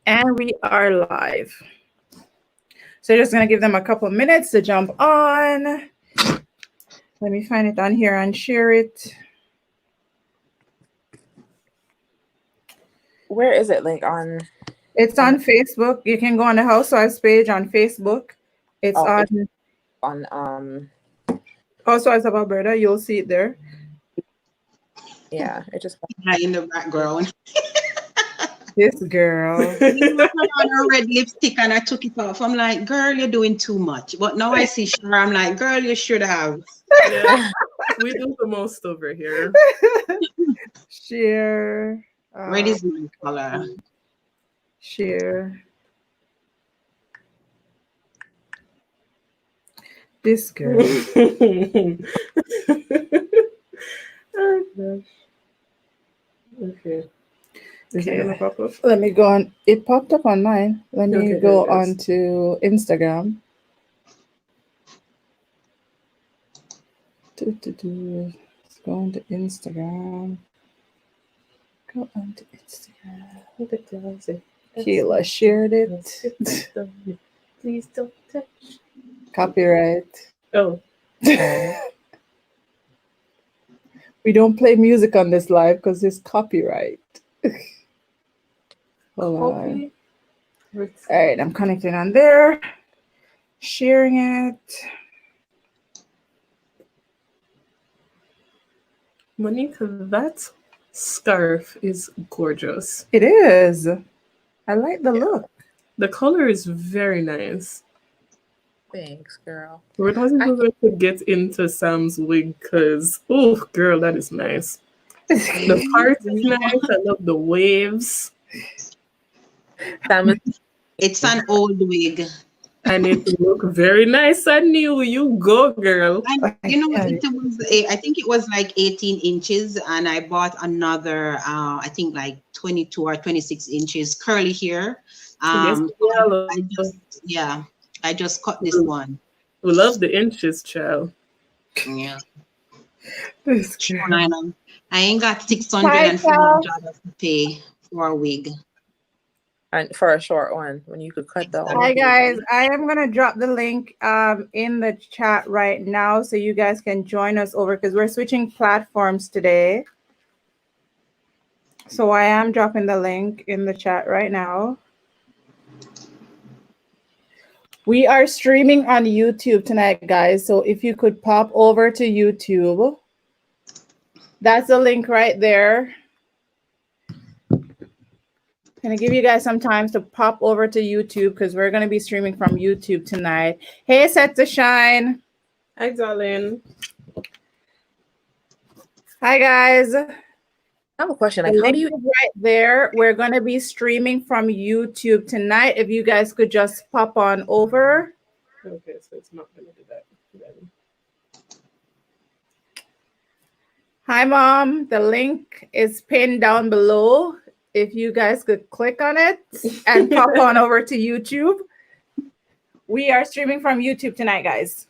And we are live. So just gonna give them a couple minutes to jump on. Let me find it on here and share it. Where is it? Like on? It's on Facebook. You can go on the Housewives page on Facebook. It's on Housewives of Alberta. You'll see it there. Yeah, it just in the background. This girl. On her red lipstick and I took it off. I'm like, girl, you're doing too much. But now I see Shara, I'm like, girl, you should have. Yeah, we do the most over here. Share. Red is my color. Share. This girl. Oh gosh. Okay. Is it gonna pop up? Let me go on. It popped up on mine. Let me Okay, go there it is. on to Instagram. Let's go on to Instagram. Go on to Instagram. Keila shared it. Please don't touch. Copyright. Oh. We don't play music on this live because it's copyright. Hold on. All right, I'm connecting on there. Sharing it. Monique, that scarf is gorgeous. It is. I like the look. The color is very nice. Thanks, girl. We're not even going to get into Sam's wig because, oh, girl, that is nice. The part is nice. I love the waves. Sam, it's an old wig. And it look very nice and new. You go, girl. And you know, I think it was like 18 inches, and I bought another, I think like 22 or 26 inches curly hair. I just cut this one. We love the inches, child. Yeah. I ain't got $640 to pay for a wig. And for a short one, when you could cut the one. Hi guys, I am gonna drop the link in the chat right now so you guys can join us over because we're switching platforms today. So I am dropping the link in the chat right now. We are streaming on YouTube tonight, guys. So if you could pop over to YouTube, that's the link right there. Gonna give you guys some time to pop over to YouTube because we're gonna be streaming from YouTube tonight. Hey, Set to Shine. Hi, darling. Hi, guys. I have a question. Like, The how link do you is right there? We're gonna be streaming from YouTube tonight. If you guys could just pop on over. Okay, so it's not gonna do that. Then. Hi, Mom. The link is pinned down below. If you guys could click on it and pop on over to YouTube. We are streaming from YouTube tonight, guys.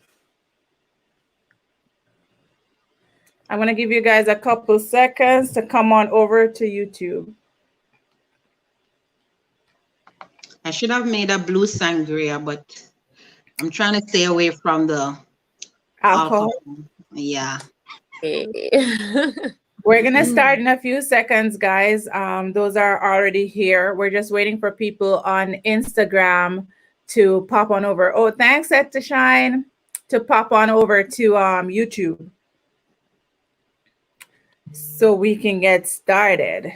I'm going to give you guys a couple seconds to come on over to YouTube. I should have made a blue sangria, but I'm trying to stay away from the alcohol. Yeah. We're going to start in a few seconds, guys. Those are already here. We're just waiting for people on Instagram to pop on over. Oh, thanks, Set to Shine, to pop on over to YouTube so we can get started.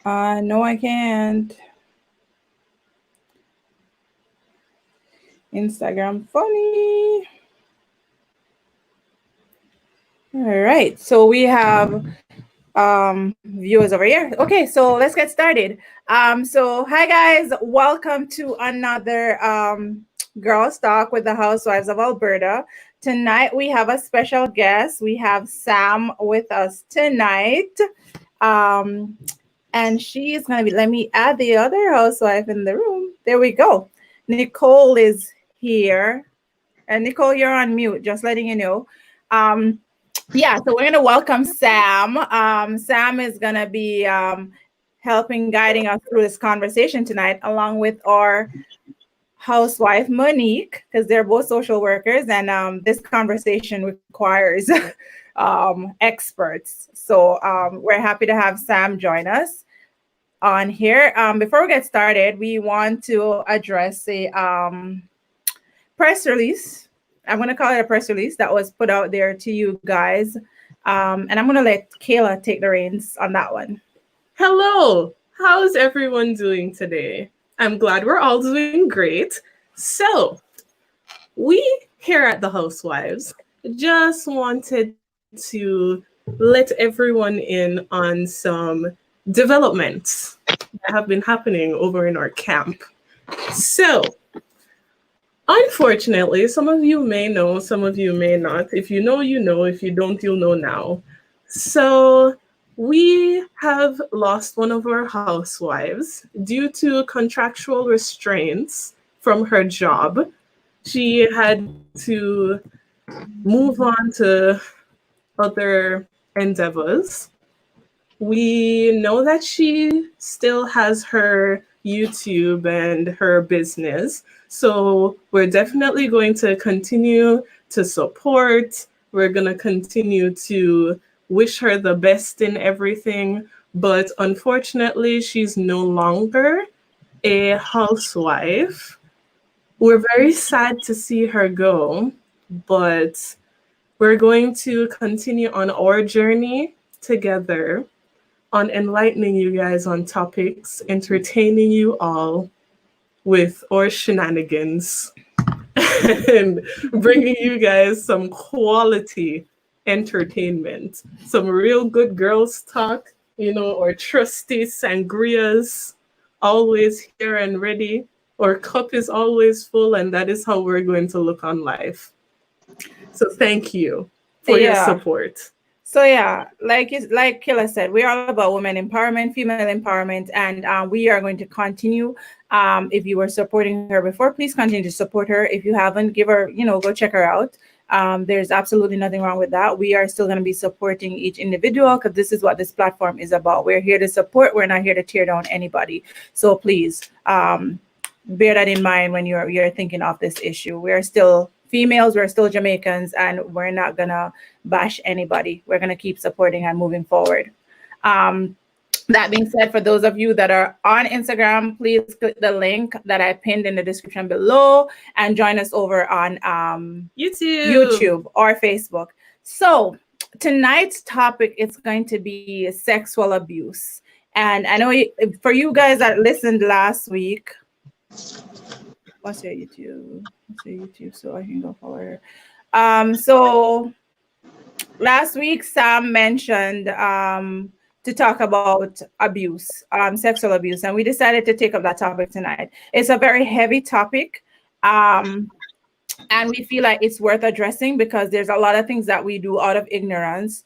No, I can't. Instagram funny. All right, so we have viewers over here. Okay, so let's get started. So hi guys, welcome to another Girls Talk with the Housewives of Alberta. Tonight we have a special guest. We have Sam with us tonight. And she is going to be, let me add the other housewife in the room. There we go. Nicole is here. And Nicole, you're on mute, just letting you know. Yeah, so we're going to welcome Sam. Sam is going to be helping, guiding us through this conversation tonight, along with our housewife, Monique, because they're both social workers. And this conversation requires experts. So we're happy to have Sam join us on here. Before we get started, we want to address a press release. I'm going to call it a press release that was put out there to you guys. And I'm going to let Kayla take the reins on that one. Hello, how's everyone doing today? I'm glad we're all doing great. So, we here at the Housewives just wanted to let everyone in on some developments that have been happening over in our camp. So, unfortunately, some of you may know, some of you may not. If you know, you know. If you don't, you'll know now. So we have lost one of our housewives due to contractual restraints from her job. She had to move on to other endeavors. We know that she still has her YouTube and her business. So we're definitely going to continue to support. We're going to continue to wish her the best in everything. But unfortunately, she's no longer a housewife. We're very sad to see her go, but we're going to continue on our journey together on enlightening you guys on topics, entertaining you all with our shenanigans, and bringing you guys some quality entertainment, some real good girls talk, our trusty sangrias, always here and ready. Our cup is always full, and that is how we're going to look on life. So thank you for your support. So yeah, like Kayla said, we're all about women empowerment, female empowerment, and we are going to continue. If you were supporting her before, please continue to support her. If you haven't, give her, go check her out. There's absolutely nothing wrong with that. We are still going to be supporting each individual because this is what this platform is about. We're here to support. We're not here to tear down anybody. So please bear that in mind when you're thinking of this issue. We're still females, we're still Jamaicans, and we're not gonna bash anybody. We're gonna keep supporting and moving forward. That being said, for those of you that are on Instagram, please click the link that I pinned in the description below and join us over on YouTube or Facebook. So tonight's topic is going to be sexual abuse. And I know for you guys that listened last week, what's your YouTube? So I can go follow her. So last week Sam mentioned to talk about abuse, sexual abuse, and we decided to take up that topic tonight. It's a very heavy topic, and we feel like it's worth addressing because there's a lot of things that we do out of ignorance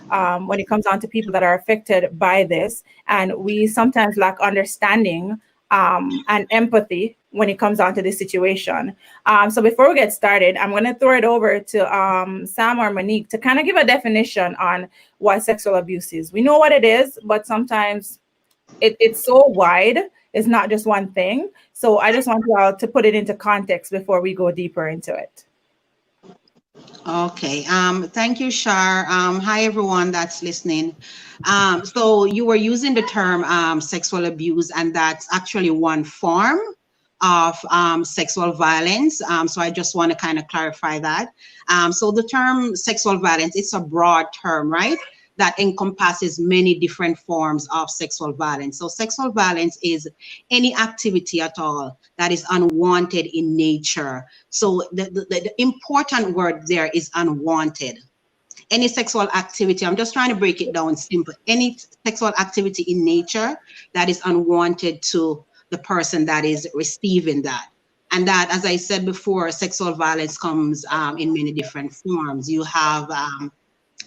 when it comes down to people that are affected by this, and we sometimes lack understanding and empathy when it comes down to this situation. So before we get started, I'm going to throw it over to Sam or Monique to kind of give a definition on what sexual abuse is. We know what it is, but sometimes it's so wide. It's not just one thing. So I just want you all to put it into context before we go deeper into it. Okay. Thank you, Shar. Hi, everyone that's listening. So you were using the term sexual abuse, and that's actually one form of sexual violence. So I just want to kind of clarify that. So the term sexual violence, it's a broad term, right? That encompasses many different forms of sexual violence. So sexual violence is any activity at all that is unwanted in nature. So the important word there is unwanted. Any sexual activity, I'm just trying to break it down simple. Any sexual activity in nature that is unwanted to the person that is receiving that. And that, as I said before, sexual violence comes in many different forms. You have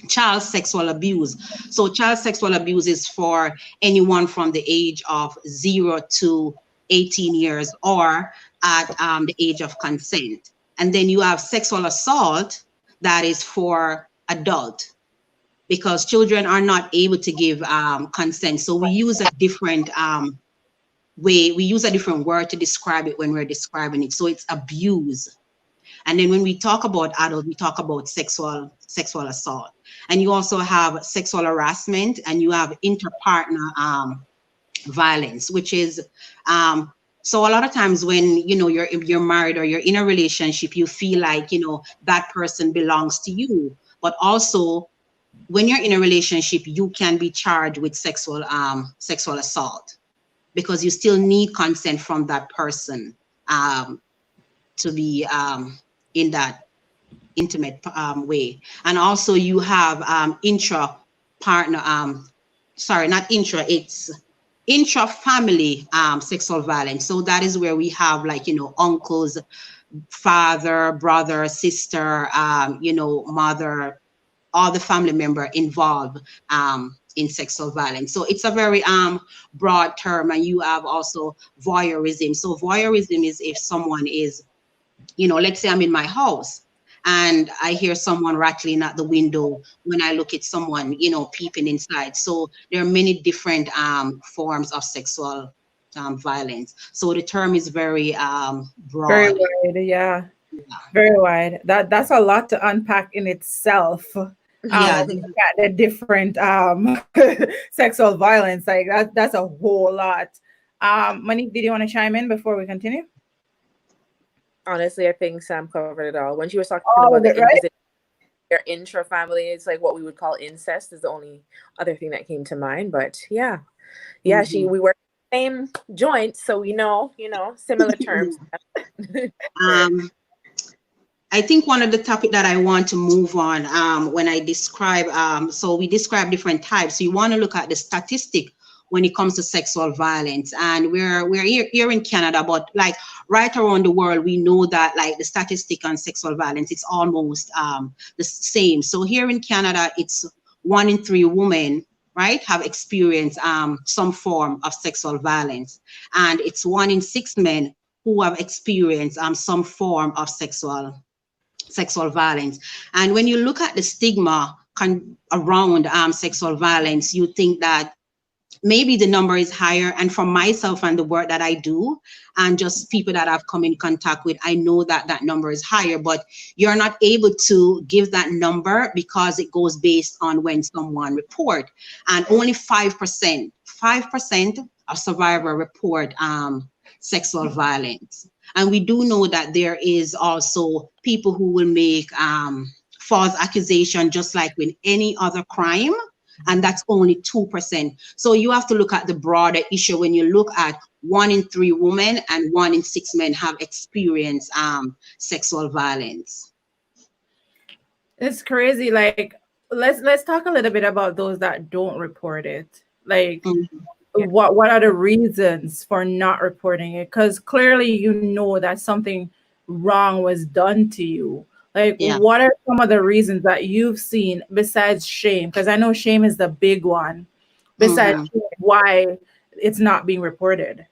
child sexual abuse. So child sexual abuse is for anyone from the age of 0 to 18 years or at the age of consent. And then you have sexual assault that is for adult, because children are not able to give consent. So we use a different way, we use a different word to describe it when we're describing it. So it's abuse. And then when we talk about adult, we talk about sexual assault. And you also have sexual harassment, and you have interpartner violence, which is so a lot of times when you're married or you're in a relationship, you feel like that person belongs to you. But also when you're in a relationship, you can be charged with sexual assault, because you still need consent from that person to be in that intimate way. And also you have intra-family sexual violence. So that is where we have uncles, father, brother, sister, mother, all the family member involved in sexual violence. So it's a very broad term. And you have also voyeurism. So voyeurism is if someone is, let's say I'm in my house and I hear someone rattling at the window when I look at someone, peeping inside. So there are many different forms of sexual violence. So the term is very broad. Very wide, yeah. Very wide. That's a lot to unpack in itself. Yeah. The different sexual violence, like that's a whole lot. Monique, did you want to chime in before we continue? Honestly, I think Sam covered it all. When she was talking All about of it, right? their intra-family, it's like what we would call incest is the only other thing that came to mind. But yeah, we work in the same joint, so we know, similar terms. I think one of the topic that I want to move on when I describe, so we describe different types. So you want to look at the statistic when it comes to sexual violence, and we're here in Canada, but like right around the world, we know that like the statistic on sexual violence, it's almost the same. So here in Canada, it's 1 in 3 women, right, have experienced some form of sexual violence, and it's 1 in 6 men who have experienced some form of sexual violence. And when you look at the stigma around sexual violence, you think that maybe the number is higher. And for myself and the work that I do and just people that I've come in contact with, I know that that number is higher, but you're not able to give that number because it goes based on when someone report. And only 5% of survivors report sexual violence. And we do know that there is also people who will make false accusation just like with any other crime, and that's only 2%. So you have to look at the broader issue when you look at 1 in 3 women and 1 in 6 men have experienced sexual violence. It's crazy. Like, let's talk a little bit about those that don't report it. Like, what are the reasons for not reporting it? Because clearly you know that something wrong was done to you. Like, what are some of the reasons that you've seen besides shame? Because I know shame is the big one. Besides why it's not being reported.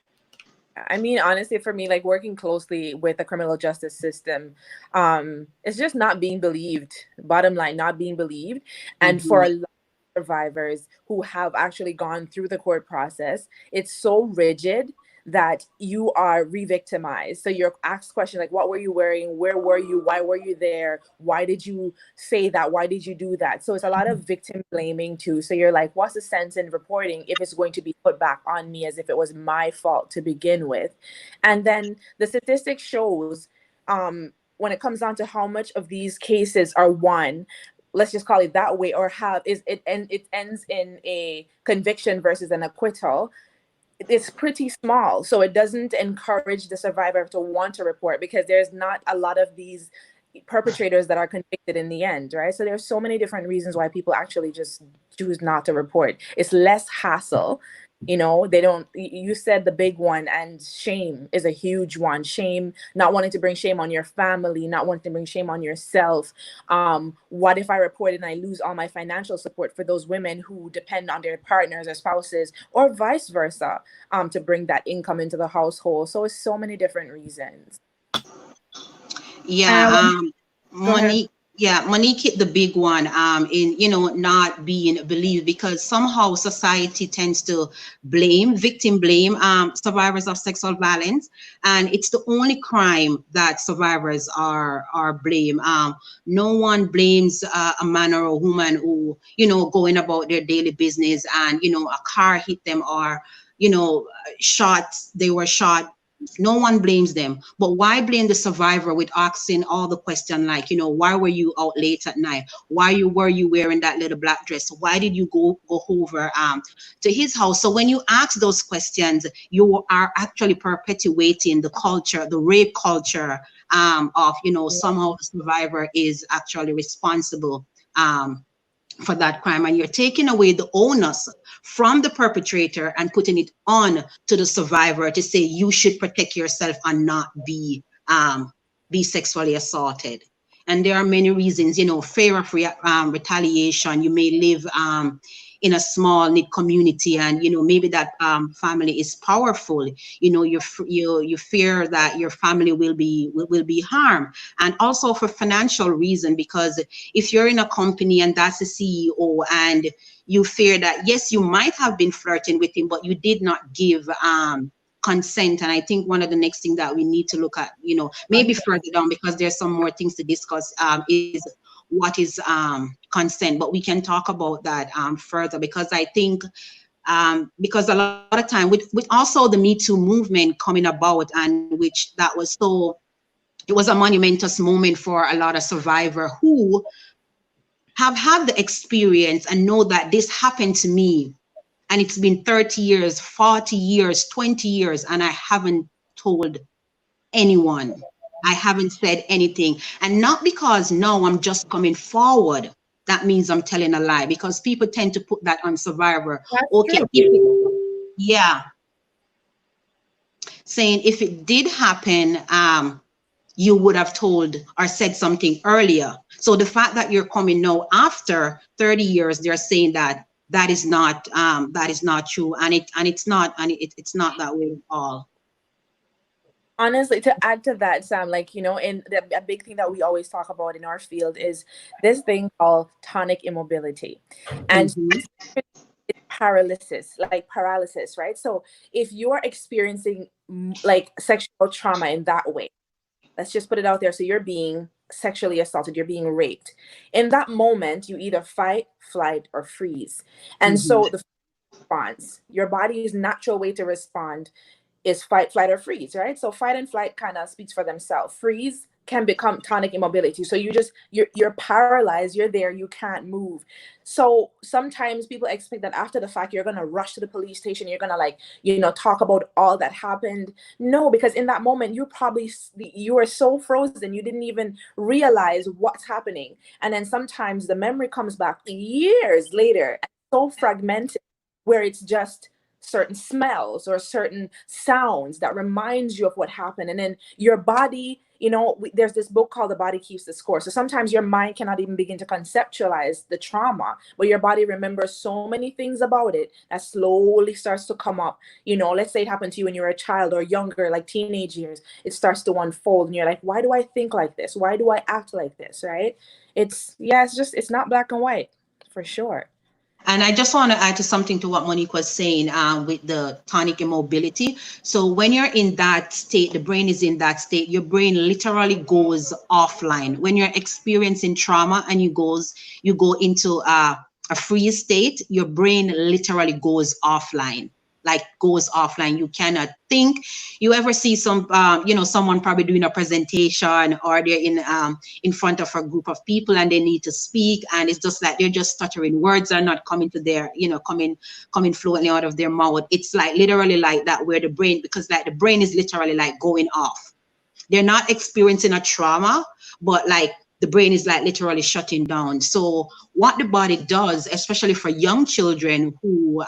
I mean, honestly, for me, like working closely with the criminal justice system, it's just not being believed. Bottom line, not being believed. And for a lot of survivors who have actually gone through the court process, it's so rigid that you are re-victimized. So you're asked questions like, what were you wearing? Where were you? Why were you there? Why did you say that? Why did you do that? So it's a lot of victim blaming too. So you're like, what's the sense in reporting if it's going to be put back on me as if it was my fault to begin with? And then the statistic shows when it comes down to how much of these cases are won, let's just call it that way, or it ends in a conviction versus an acquittal, it's pretty small. So it doesn't encourage the survivor to want to report because there's not a lot of these perpetrators that are convicted in the end, right? So there's so many different reasons why people actually just choose not to report. It's less hassle. You said the big one, and shame is a huge one. Shame, not wanting to bring shame on your family, not wanting to bring shame on yourself. What if I report and I lose all my financial support for those women who depend on their partners or spouses, or vice versa, to bring that income into the household? So it's so many different reasons. Yeah, Go ahead. Monique, yeah, Monique hit the big one, in, not being believed, because somehow society tends to victim blame, survivors of sexual violence, and it's the only crime that survivors are blamed. No one blames a man or a woman who, going about their daily business, and, a car hit them, or, they were shot. No one blames them. But why blame the survivor with asking all the questions like, why were you out late at night? Were you wearing that little black dress? Why did you go over to his house? So when you ask those questions, you are actually perpetuating the culture, the rape culture, of, somehow the survivor is actually responsible for that crime, and you're taking away the onus from the perpetrator and putting it on to the survivor to say you should protect yourself and not be sexually assaulted. And there are many reasons, fear of retaliation. You may live in a small knit community, and maybe that family is powerful. You fear that your family will be harmed, and also for financial reason, because if you're in a company and that's the CEO, and you fear that, yes, you might have been flirting with him, but you did not give consent. And I think one of the next thing that we need to look at, maybe further down, because there's some more things to discuss, is what is consent. But we can talk about that further, because I think because a lot of time with also the Me Too movement coming about, and which that was it was a monumentous moment for a lot of survivors who have had the experience and know that this happened to me, and it's been 30 years, 40 years, 20 years, and I haven't told anyone. I haven't said anything. And not because now I'm just coming forward, that means I'm telling a lie, because people tend to put that on survivor. That's Okay, true. yeah. Saying if it did happen, you would have told or said something earlier. So the fact that you're coming now after 30 years, they're saying that is not true, and it's not that way at all. Honestly, to add to that, Sam, like, in a big thing that we always talk about in our field is this thing called tonic immobility. And it's paralysis, right? So if you are experiencing like sexual trauma in that way, let's just put it out there. So you're being sexually assaulted, you're being raped. In that moment, you either fight, flight, or freeze. And so the response, your body's natural way to respond is fight, flight, or freeze, right? So fight and flight kind of speaks for themselves. Freeze can become tonic immobility. So you're paralyzed, you're there, you can't move. So sometimes people expect that after the fact, you're gonna rush to the police station, you're gonna talk about all that happened. No, because in that moment, you were so frozen, you didn't even realize what's happening. And then sometimes the memory comes back years later, so fragmented, where it's just certain smells or certain sounds that reminds you of what happened. And then your body, there's this book called The Body Keeps the Score. So sometimes your mind cannot even begin to conceptualize the trauma, but your body remembers so many things about it that slowly starts to come up. Let's say it happened to you when you were a child or younger, like teenage years, it starts to unfold and you're like, why do I think like this? Why do I act like this? Right? It's not black and white for sure. And I just want to add to something to what Monique was saying with the tonic immobility. So when you're in that state, the brain is in that state, your brain literally goes offline. When you're experiencing trauma and you go into a freeze state, your brain literally goes offline. You cannot think. You ever see someone probably doing a presentation, or they're in front of a group of people and they need to speak, and it's just like they're just stuttering, words are not coming to their coming fluently out of their mouth. It's like literally like that, where the brain is literally like going off. They're not experiencing a trauma, but like the brain is like literally shutting down. So what the body does, especially for young children who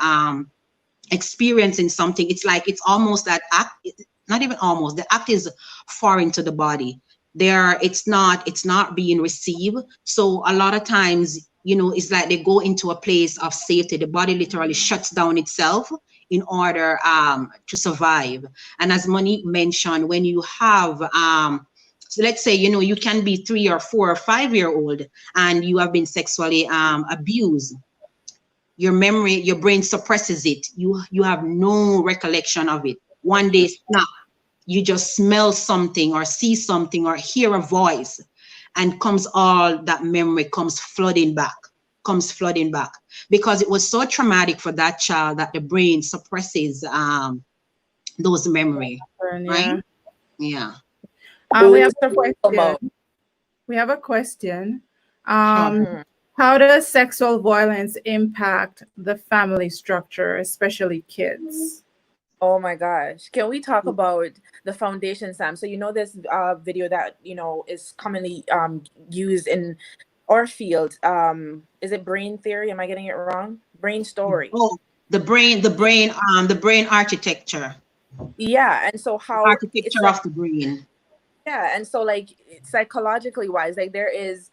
experiencing something, it's almost that act, not even almost, the act is foreign to the body. It's not being received. So a lot of times, it's like they go into a place of safety. The body literally shuts down itself in order to survive. And as Monique mentioned, when you have So let's say, you know, you can be 3 or 4 or 5 year old and you have been sexually abused. Your memory, your brain suppresses it. You have no recollection of it. One day, snap, you just smell something or see something or hear a voice, and comes all that memory comes flooding back, because it was so traumatic for that child that the brain suppresses those memory, right? Yeah. Yeah. We have a About question. We have a question. Sure. How does sexual violence impact the family structure, especially kids? Oh my gosh. Can we talk about the foundation, Sam? So you know this video that is commonly used in our field. Is it brain theory? Am I getting it wrong? Brain story. Oh, the brain architecture. Yeah, and so how it's Architecture like, of the brain. yeah, and so like psychologically wise, like there is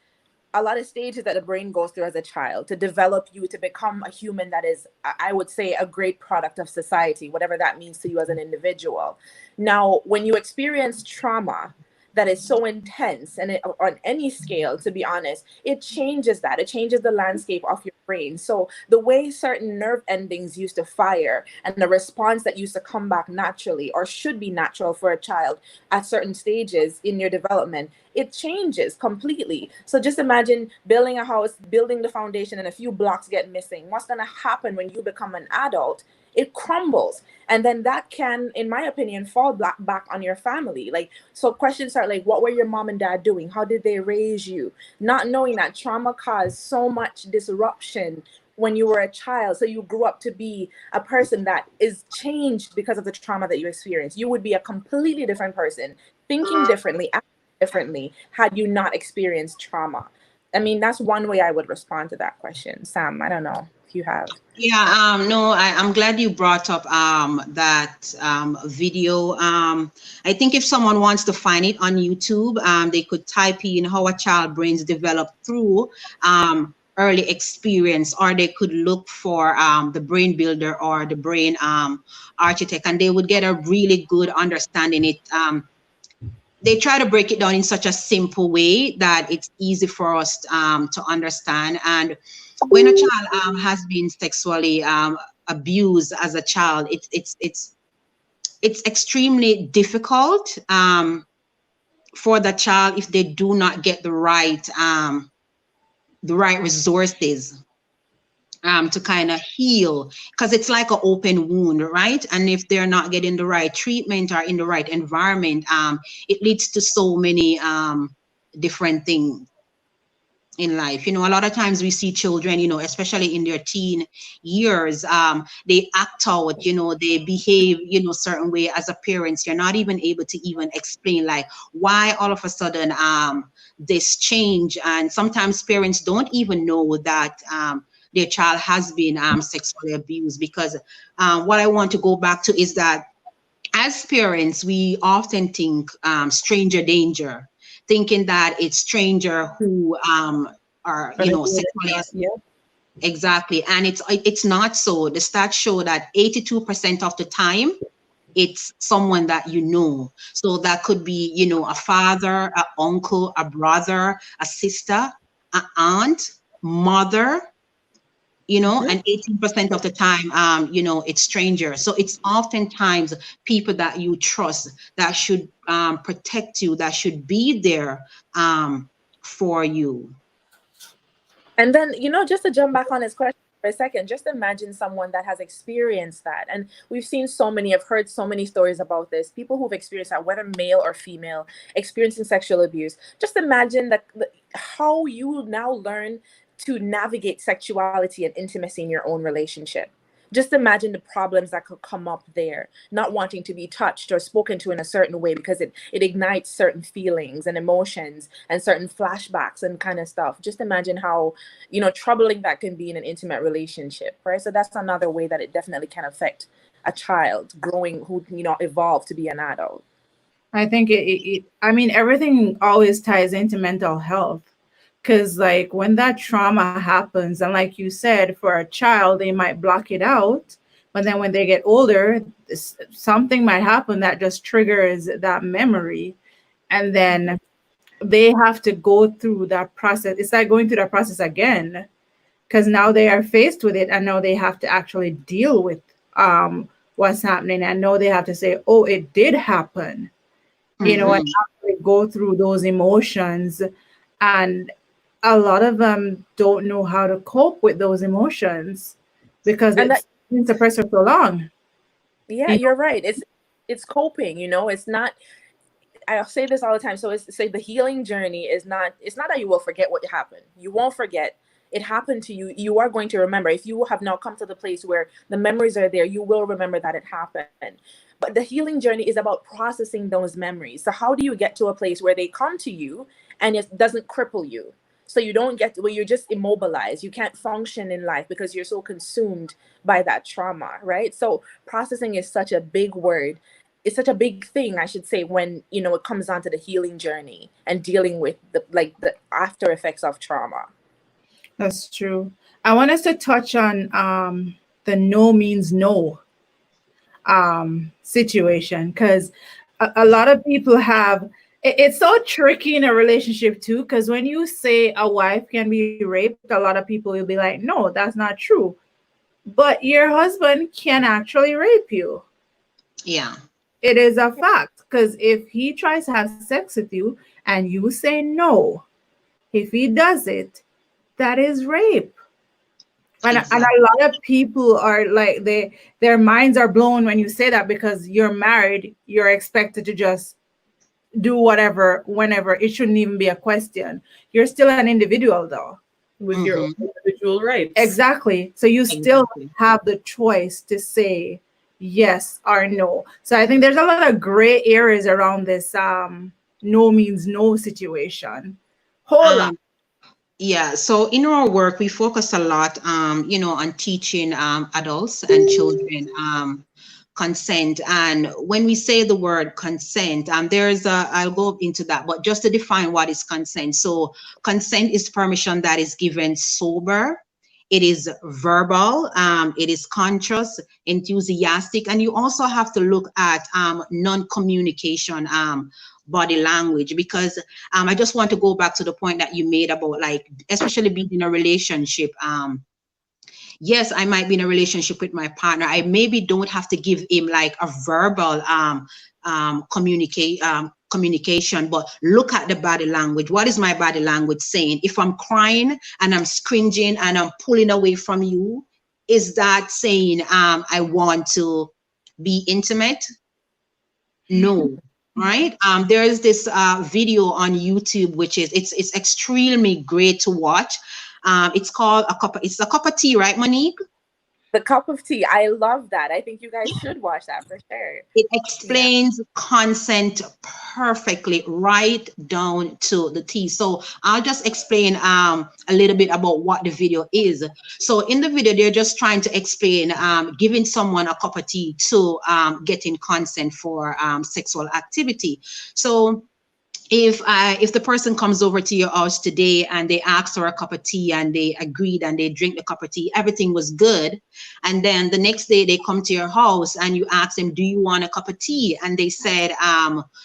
a lot of stages that the brain goes through as a child to develop you to become a human that is, I would say, a great product of society, whatever that means to you as an individual. Now, when you experience trauma that is so intense and on any scale, to be honest, it changes that. It changes the landscape of your brain. So the way certain nerve endings used to fire and the response that used to come back naturally or should be natural for a child at certain stages in your development, it changes completely. So just imagine building a house, building the foundation, and a few blocks get missing. What's going to happen when you become an adult? It crumbles. And then that can, in my opinion, fall back on your family. Like, so questions are like, what were your mom and dad doing? How did they raise you? Not knowing that trauma caused so much disruption when you were a child. So you grew up to be a person that is changed because of the trauma that you experienced. You would be a completely different person, thinking differently, acting differently, had you not experienced trauma. I mean, that's one way I would respond to that question. Sam, I don't know if you have. Yeah, no, I'm glad you brought up that video. I think if someone wants to find it on YouTube, they could type in how a child brains develop through early experience, or they could look for the brain builder or the brain architect, and they would get a really good understanding. They try to break it down in such a simple way that it's easy for us to understand. And when a child has been sexually abused as a child, it's extremely difficult for the child if they do not get the right resources to kind of heal, because it's like an open wound, right? And if they're not getting the right treatment or in the right environment, it leads to so many different things in life. You know, a lot of times we see children, you know, especially in their teen years, they act out, you know, they behave, you know, certain way as a parent. You're not even able to even explain like why all of a sudden this change. And sometimes parents don't even know that their child has been sexually abused, because what I want to go back to is that as parents, we often think stranger danger, thinking that it's stranger who are, you know, sexually. Yeah. Exactly. And it's not so. The stats show that 82% of the time it's someone that you know. So that could be, you know, a father, an uncle, a brother, a sister, an aunt, mother, you know, and 18% of the time, you know, it's strangers. So it's oftentimes people that you trust, that should protect you, that should be there for you. And then, just to jump back on his question for a second, just imagine someone that has experienced that. And we've seen I've heard so many stories about this, people who've experienced that, whether male or female, experiencing sexual abuse. Just imagine how you now learn to navigate sexuality and intimacy in your own relationship. Just imagine the problems that could come up there, not wanting to be touched or spoken to in a certain way because it ignites certain feelings and emotions and certain flashbacks and kind of stuff. Just imagine how, troubling that can be in an intimate relationship, right? So that's another way that it definitely can affect a child growing who, evolved to be an adult. I think everything always ties into mental health. Because like when that trauma happens, and like you said, for a child, they might block it out. But then when they get older, something might happen that just triggers that memory. And then they have to go through that process. It's like going through that process again, because now they are faced with it, and now they have to actually deal with what's happening, and now they have to say, oh, it did happen, you know, and Mhm. actually go through those emotions. And a lot of them don't know how to cope with those emotions because And that, it's been suppressed for so long. yeah, You you're right. It's coping, you know. It's not, I'll say this all the time. So it's say the healing journey is not, it's not that you will forget what happened. You won't forget. It happened to you. You are going to remember. If you have now come to the place where the memories are there, you will remember that it happened. But the healing journey is about processing those memories. So how do you get to a place where they come to you and it doesn't cripple you? So you don't get where you're just immobilized. You can't function in life because you're so consumed by that trauma, right? So processing is such a big word. It's such a big thing, I should say, when you know it comes down to the healing journey and dealing with the after effects of trauma. That's true. I want us to touch on the no means no situation, because a lot of people have it's so tricky in a relationship too, because when you say a wife can be raped, a lot of people will be like, no, that's not true. But your husband can actually rape you. Yeah. It is a fact, because if he tries to have sex with you and you say no, if he does it, that is rape. And Exactly. a lot of people are like, their minds are blown when you say that, because you're married, you're expected to just do whatever whenever. It shouldn't even be a question. You're still an individual though. with your own Mhm. individual rights. Exactly. So you still Exactly. have the choice to say yes or no. So I think there's a lot of gray areas around this no means no situation. Whole lot. Um, Yeah, so in our work, we focus a lot, on teaching adults and children consent. And when we say the word consent, I'll go into that, but just to define what is consent. So consent is permission that is given sober. It is verbal, it is conscious, enthusiastic, and you also have to look at non-communication body language, because I just want to go back to the point that you made about, like, especially being in a relationship. Yes, I might be in a relationship with my partner. I maybe don't have to give him like a verbal communication, but look at the body language. What is my body language saying? If I'm crying and I'm cringing and I'm pulling away from you, is that saying I want to be intimate? No. Right. There's this video on YouTube, which is it's extremely great to watch. It's called it's a cup of tea, right, Monique? The cup of tea, I love that. I think you guys should watch that for sure. It Yeah. explains consent perfectly, right down to the T. So I'll just explain a little bit about what the video is. So in the video, they're just trying to explain giving someone a cup of tea to getting consent for sexual activity. So if the person comes over to your house today and they asked for a cup of tea and they agreed and they drink the cup of tea, everything was good. And then the next day they come to your house and you ask them, do you want a cup of tea? And they said,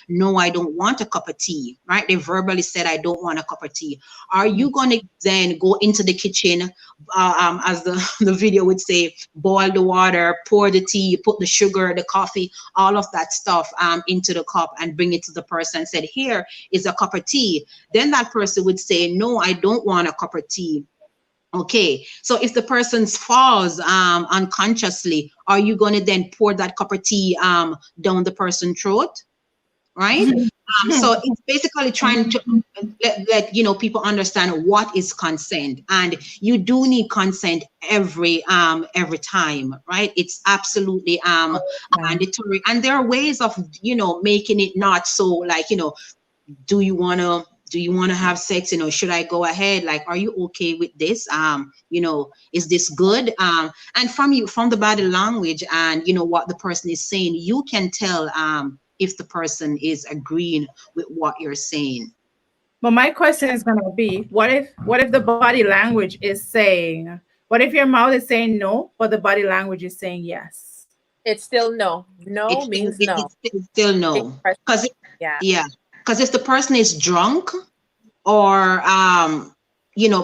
no, I don't want a cup of tea, right? They verbally said, I don't want a cup of tea. Are you going to then go into the kitchen, as the video would say, boil the water, pour the tea, put the sugar, the coffee, all of that stuff into the cup and bring it to the person and said, here is a cup of tea? Then that person would say, no, I don't want a cup of tea. Okay, so if the person falls unconsciously, are you going to then pour that cup of tea down the person's throat? Right? So it's basically trying to let people understand what is consent, and you do need consent every time, right? It's absolutely mandatory, and there are ways of making it not so, like, do you want to have sex, should I go ahead, like, are you okay with this, is this good, and from the body language and what the person is saying, you can tell if the person is agreeing with what you're saying. But my question is gonna be, what if the body language is saying, what if your mouth is saying no, but the body language is saying yes? It's still no. No It's still means no. it's still Big no, question. because Yeah. yeah, Because if the person is drunk or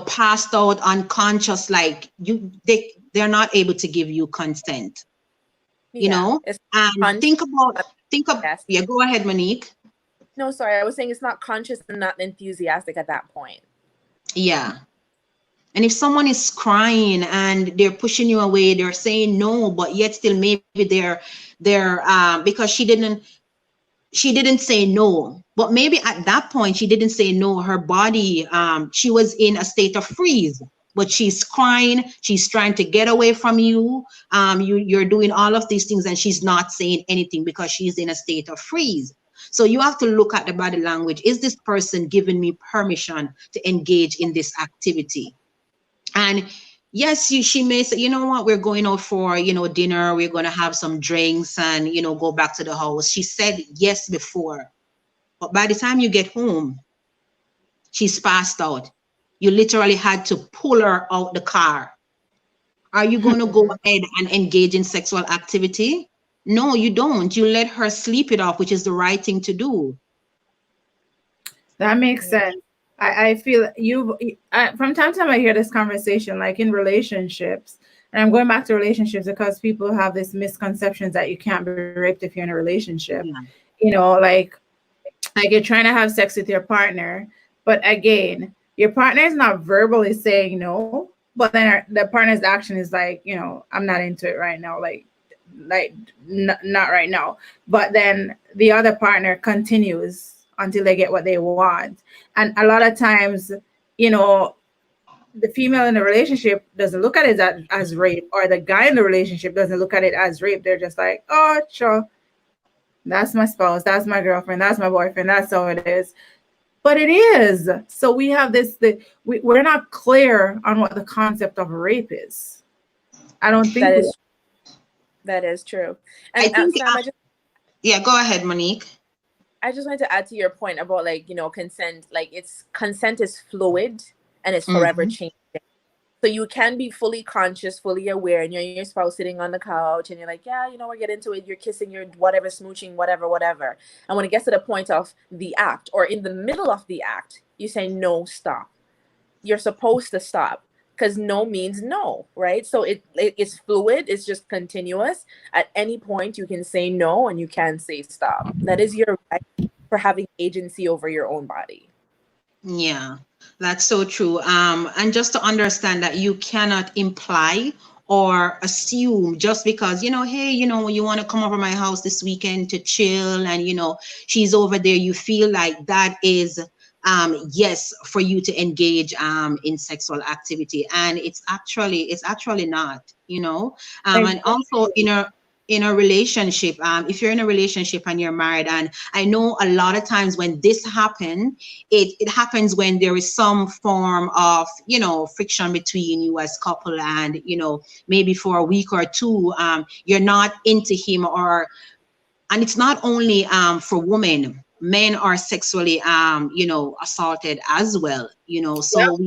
passed out, unconscious, like they're not able to give you consent. Yeah, it's And think of yes. yeah, go ahead, Monique. No, sorry, I was saying it's not conscious and not enthusiastic at that point. Yeah. And if someone is crying and they're pushing you away, they're saying no, but yet still maybe they're because she didn't say no, but maybe at that point she didn't say no. Her body, she was in a state of freeze, but she's crying. She's trying to get away from you. You're doing all of these things and she's not saying anything because she's in a state of freeze. So you have to look at the body language. Is this person giving me permission to engage in this activity? And yes, she may say, you know what, we're going out for, dinner, we're going to have some drinks and, go back to the house. She said yes before, but by the time you get home, she's passed out. You literally had to pull her out the car. Are you going to go ahead and engage in sexual activity? No, you don't. You let her sleep it off, which is the right thing to do. That makes sense. I feel from time to time I hear this conversation, like in relationships, and I'm going back to relationships because people have this misconceptions that you can't be raped if you're in a relationship. Yeah. Like you're trying to have sex with your partner, but again, your partner is not verbally saying no, but then the partner's action is like, I'm not into it right now, like not right now. But then the other partner continues until they get what they want. And a lot of times, the female in the relationship doesn't look at it as rape, or the guy in the relationship doesn't look at it as rape. They're just like, oh, sure, that's my spouse, that's my girlfriend, that's my boyfriend, that's how it is. But it is. So we have we're not clear on what the concept of rape is. I don't think that is true. And Sam, yeah, go ahead, Monique. I just wanted to add to your point about consent. Like consent is fluid and it's forever changing. So you can be fully conscious, fully aware, and you're your spouse sitting on the couch and you're like, yeah, we're getting into it. You're kissing, you're whatever, smooching, whatever. And when it gets to the point of the act or in the middle of the act, you say, no, stop. You're supposed to stop. Because no means no, right? So it's fluid. It's just continuous. At any point, you can say no and you can say stop. That is your right for having agency over your own body. Yeah, that's so true. And just to understand that you cannot imply or assume just because, hey, you want to come over my house this weekend to chill and, she's over there, you feel like that is yes for you to engage in sexual activity, and it's actually not, and also in a relationship, if you're in a relationship and you're married, and I know a lot of times when this happens, it happens when there is some form of friction between you as couple, and maybe for a week or two you're not into him, and it's not only for women. Men are sexually, assaulted as well, so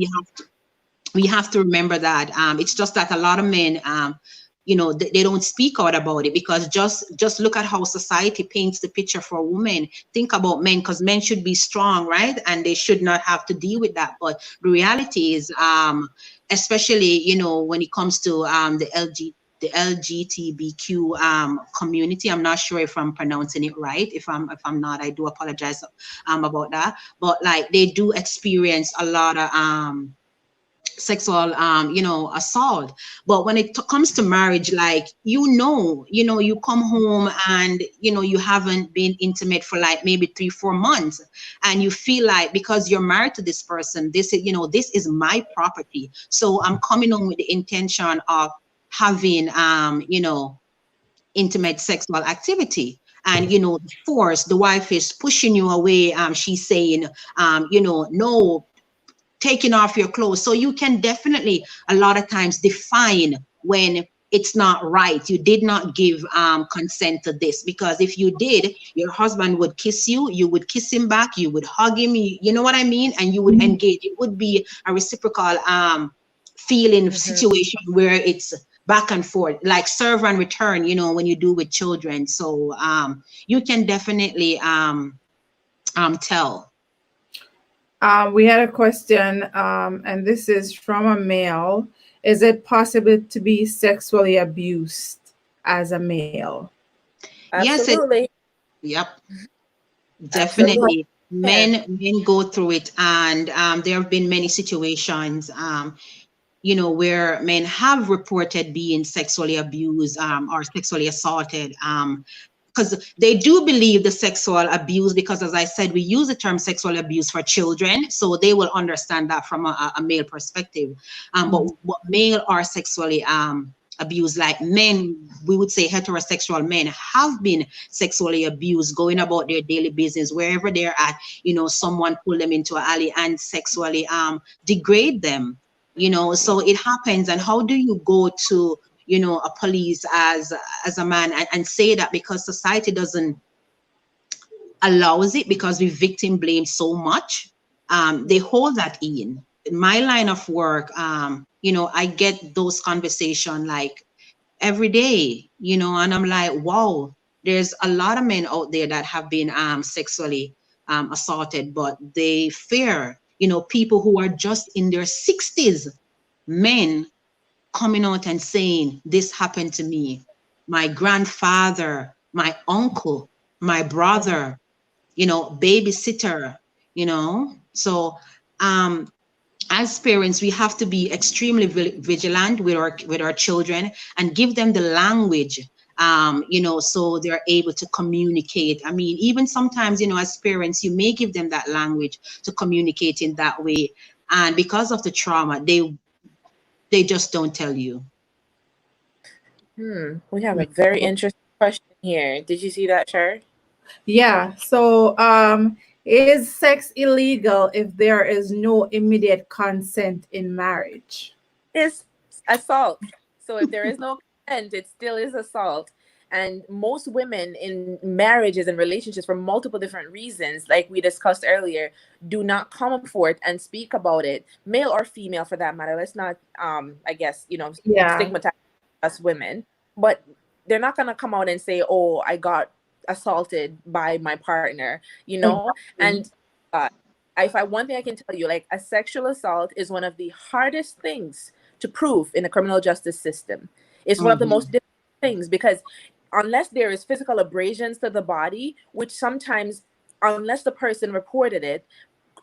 we have to remember that. It's just that a lot of men, they don't speak out about it because just look at how society paints the picture for women. Think about men, because men should be strong, right? And they should not have to deal with that. But the reality is, especially, when it comes to the LGBTQ community. I'm not sure if I'm pronouncing it right. If I'm not, I do apologize about that. But like they do experience a lot of sexual assault. But when it comes to marriage, like you come home and you haven't been intimate for like maybe 3-4 months, and you feel like because you're married to this person, this is my property. So I'm coming home with the intention of having intimate sexual activity, and the wife is pushing you away. She's saying no, taking off your clothes. So you can definitely a lot of times define when it's not right. You did not give consent to this, because if you did, your husband would kiss you, you would kiss him back, you would hug him, you know what I mean, and you would engage. It would be a reciprocal feeling situation where it's back and forth, like serve and return, when you do with children. So you can definitely tell? We had a question, and this is from a male. Is it possible to be sexually abused as a male? Yes, Absolutely. yep, Absolutely. definitely. Men go through it, and there have been many situations, where men have reported being sexually abused or sexually assaulted. Because they do believe the sexual abuse, because as I said, we use the term sexual abuse for children, so they will understand that from a male perspective. But what male are sexually abused, like men, we would say heterosexual men have been sexually abused, going about their daily business, wherever they're at, someone pull them into an alley and sexually degrade them, so it happens. And how do you go to a police as a man and say that, because society doesn't allows it, because we victim blame so much, they hold that in my line of work. I get those conversations like every day, and I'm like, wow, there's a lot of men out there that have been sexually assaulted, but they fear, people who are just in their 60s, men coming out and saying, this happened to me, my grandfather, my uncle, my brother, babysitter, so as parents, we have to be extremely vigilant with our children and give them the language, so they're able to communicate. I mean, even sometimes, as parents, you may give them that language to communicate in that way, and because of the trauma, they just don't tell you. We have a very interesting question here. Did you see that, Cher? Yeah. So, is sex illegal if there is no immediate consent in marriage? It's assault. So if there is no consent, it still is assault. And most women in marriages and relationships, for multiple different reasons, like we discussed earlier, do not come forth and speak about it, male or female for that matter. Let's not, I guess, Yeah. stigmatize us women, but they're not going to come out and say, oh, I got assaulted by my partner, And one thing I can tell you, like, a sexual assault is one of the hardest things to prove in the criminal justice system. It's one of the most difficult things, because unless there is physical abrasions to the body, which sometimes, unless the person reported it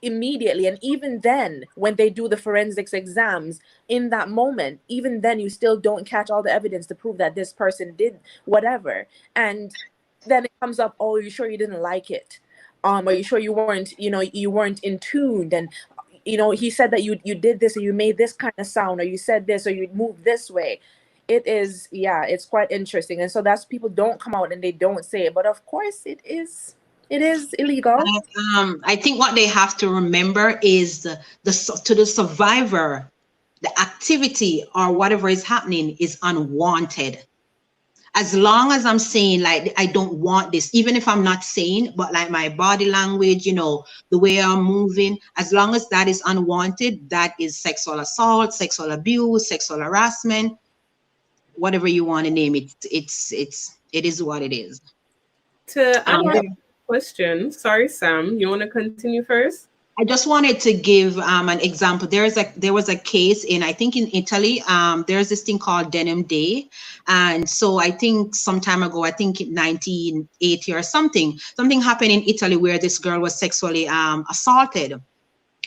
immediately, and even then, when they do the forensics exams in that moment, even then you still don't catch all the evidence to prove that this person did whatever. And then it comes up, oh, are you sure you didn't like it? Are you sure you weren't in tune? And he said that you did this, or you made this kind of sound, or you said this, or you moved this way. It's quite interesting. And so that's, people don't come out and they don't say it, but of course it is illegal. I think what they have to remember is to the survivor, the activity or whatever is happening is unwanted. As long as I'm saying, like, I don't want this, even if I'm not saying, but like my body language, the way I'm moving, as long as that is unwanted, that is sexual assault, sexual abuse, sexual harassment, whatever you want to name it. It is what it is. To answer the question, sorry, Sam, you want to continue first? I just wanted to give an example. There was a case I think in Italy. There's this thing called Denim Day, and so I think some time ago, I think in 1980 or something happened in Italy where this girl was sexually assaulted.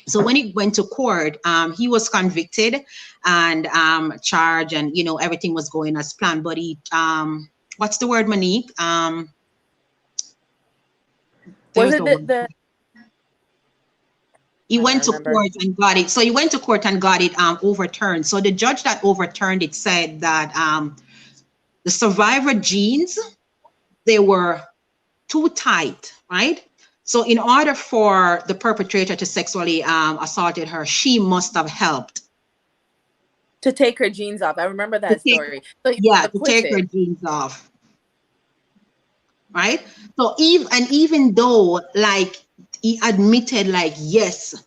So when he went to court, he was convicted and charged, and everything was going as planned. But he, what's the word, Monique? Was it he went to court and got it. So he went to court and got it overturned. So the judge that overturned it said that the survivor jeans, they were too tight, right? So in order for the perpetrator to sexually assaulted her, she must have helped to take her jeans off. I remember that story. So to take her jeans off, right? So even though, like, he admitted, like, yes,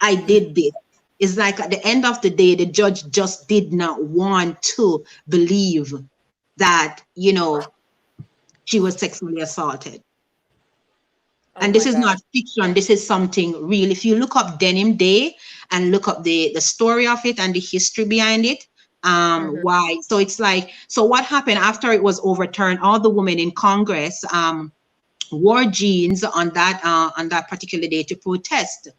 I did this, it's like at the end of the day, the judge just did not want to believe that, she was sexually assaulted. And this is not fiction. This is something real. If you look up Denim Day and look up the story of it and the history behind it, why? So it's like, so what happened after it was overturned? All the women in Congress wore jeans on that particular day to protest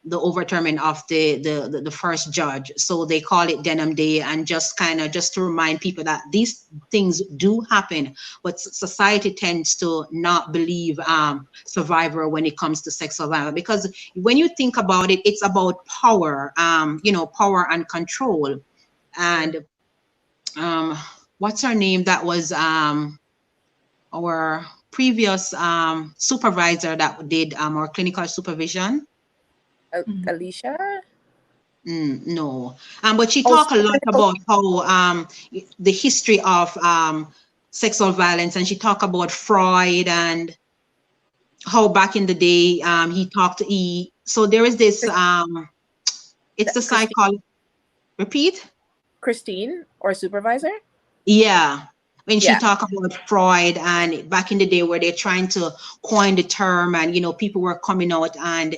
the overturning of the first judge. So they call it Denim Day, and just to remind people that these things do happen, but society tends to not believe survivor when it comes to sexual violence, because when you think about it, it's about power, power and control. And what's her name? That was our previous supervisor that did our clinical supervision. Alicia? No, but she talked a lot about how the history of sexual violence, and she talked about Freud and how back in the day so there is this it's the psychologist. Repeat? Christine, or supervisor? Yeah. When she talked about Freud and back in the day where they're trying to coin the term, and people were coming out, and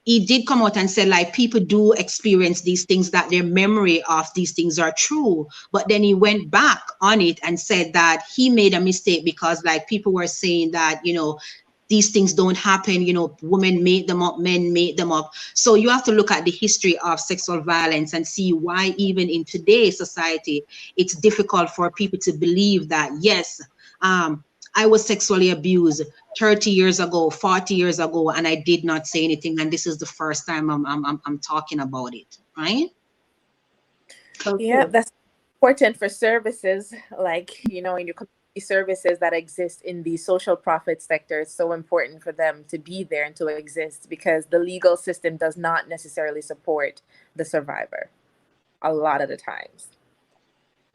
he did come out and say, like, people do experience these things, that their memory of these things are true. But then he went back on it and said that he made a mistake because, like, people were saying that, these things don't happen, women make them up, men make them up. So you have to look at the history of sexual violence and see why even in today's society, it's difficult for people to believe that, yes, I was sexually abused 30 years ago, 40 years ago, and I did not say anything. And this is the first time I'm talking about it, right? Okay. Yeah, that's important for services like, in your community services that exist in the social profit sector. It's so important for them to be there and to exist, because the legal system does not necessarily support the survivor a lot of the times.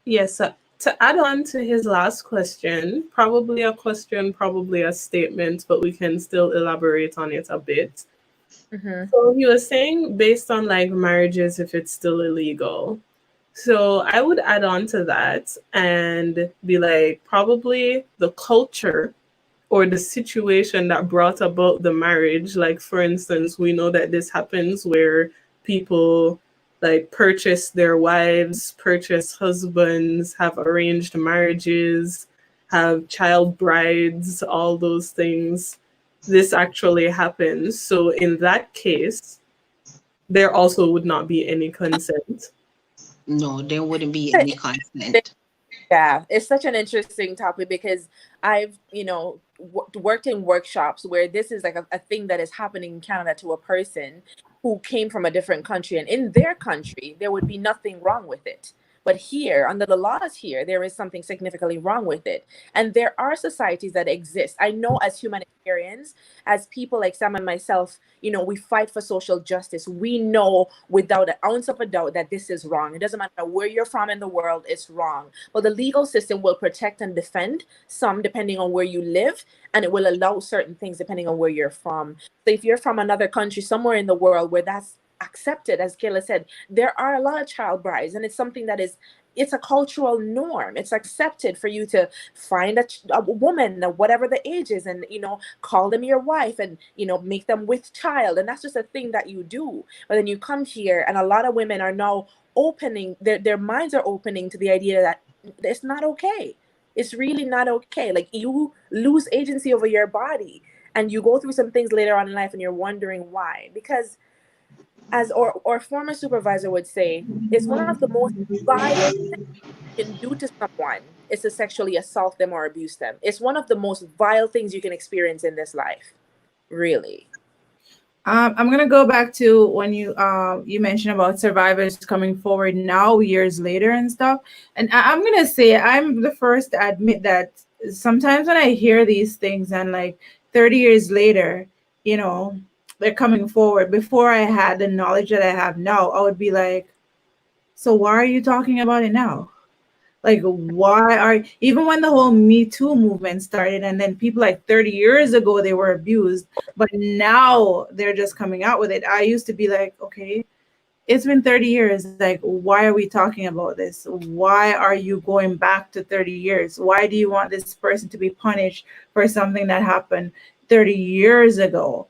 Yes. To add on to his last question, probably a statement, but we can still elaborate on it a bit. So he was saying, based on like marriages, if it's still illegal. So I would add on to that and be like, probably the culture or the situation that brought about the marriage. Like, for instance, we know that this happens where people like purchase their wives, purchase husbands, have arranged marriages, have child brides, all those things. This actually happens. So in that case, there also would not be any consent. No, there wouldn't be any consent. Yeah, it's such an interesting topic, because I've, worked in workshops where this is like a thing that is happening in Canada to a person who came from a different country, and in their country, there would be nothing wrong with it. But here, under the laws here, there is something significantly wrong with it. And there are societies that exist. I know as humanitarians, as people like Sam and myself, we fight for social justice. We know without an ounce of a doubt that this is wrong. It doesn't matter where you're from in the world, it's wrong. But the legal system will protect and defend some depending on where you live, and it will allow certain things depending on where you're from. So if you're from another country, somewhere in the world where that's accepted, as Kayla said, there are a lot of child brides, and it's something that it's a cultural norm. It's accepted for you to find a woman, whatever the age is, and call them your wife, and make them with child, and that's just a thing that you do. But then you come here, and a lot of women are now opening their minds are opening to the idea that it's not okay. It's really not okay. Like, you lose agency over your body, and you go through some things later on in life, and you're wondering why. Because as or former supervisor would say, it's one of the most vile things you can do to someone is to sexually assault them or abuse them. It's one of the most vile things you can experience in this life, really. I'm gonna go back to when you mentioned about survivors coming forward now, years later and stuff. And I'm gonna say I'm the first to admit that sometimes when I hear these things and like 30 years later, they're coming forward. Before I had the knowledge that I have now, I would be like, so why are you talking about it now? Like, even when the whole Me Too movement started, and then people like 30 years ago, they were abused, but now they're just coming out with it. I used to be like, okay, it's been 30 years. Like, why are we talking about this? Why are you going back to 30 years? Why do you want this person to be punished for something that happened 30 years ago?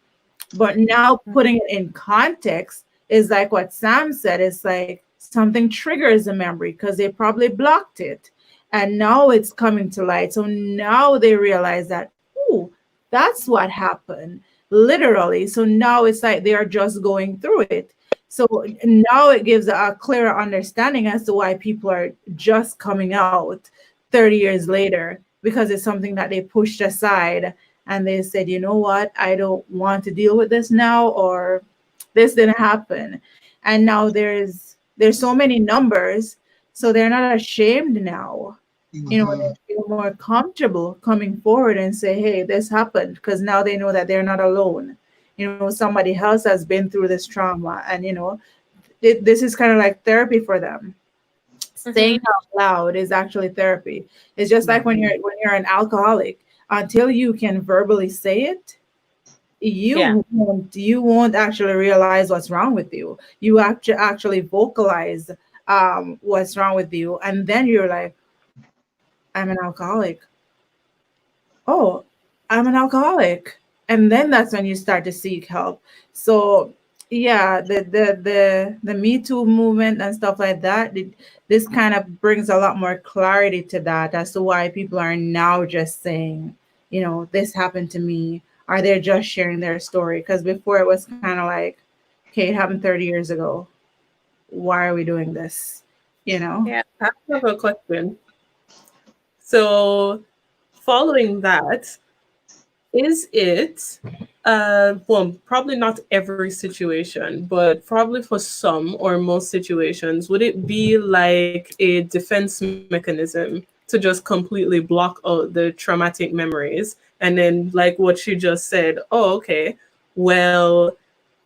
But now putting it in context is like what Sam said. It's like something triggers a memory because they probably blocked it. And now it's coming to light. So now they realize that, oh, that's what happened, literally. So now it's like they are just going through it. So now it gives a clearer understanding as to why people are just coming out 30 years later, because it's something that they pushed aside and they said, you know what, I don't want to deal with this now, or this didn't happen. And now there's so many numbers, so they're not ashamed now. You know, they feel more comfortable coming forward and say, hey, this happened, because now they know that they're not alone. You know, somebody else has been through this trauma, and you know, this is kind of like therapy for them. Saying out loud is actually therapy. It's just like when you're an alcoholic, until you can verbally say it, you won't actually realize what's wrong with you. You actually vocalize what's wrong with you, and then you're like, I'm an alcoholic. Oh, I'm an alcoholic. And then that's when you start to seek help. So yeah, the Me Too movement and stuff like that, this kind of brings a lot more clarity to that as to why people are now just saying, you know, this happened to me, or they're just sharing their story. Because before it was kind of like, okay, it happened 30 years ago. Why are we doing this? You know? Yeah. I have a question. So, following that, is it, well, probably not every situation, but probably for some or most situations, would it be like a defense mechanism to just completely block out the traumatic memories? And then, like what she just said, oh, okay, well,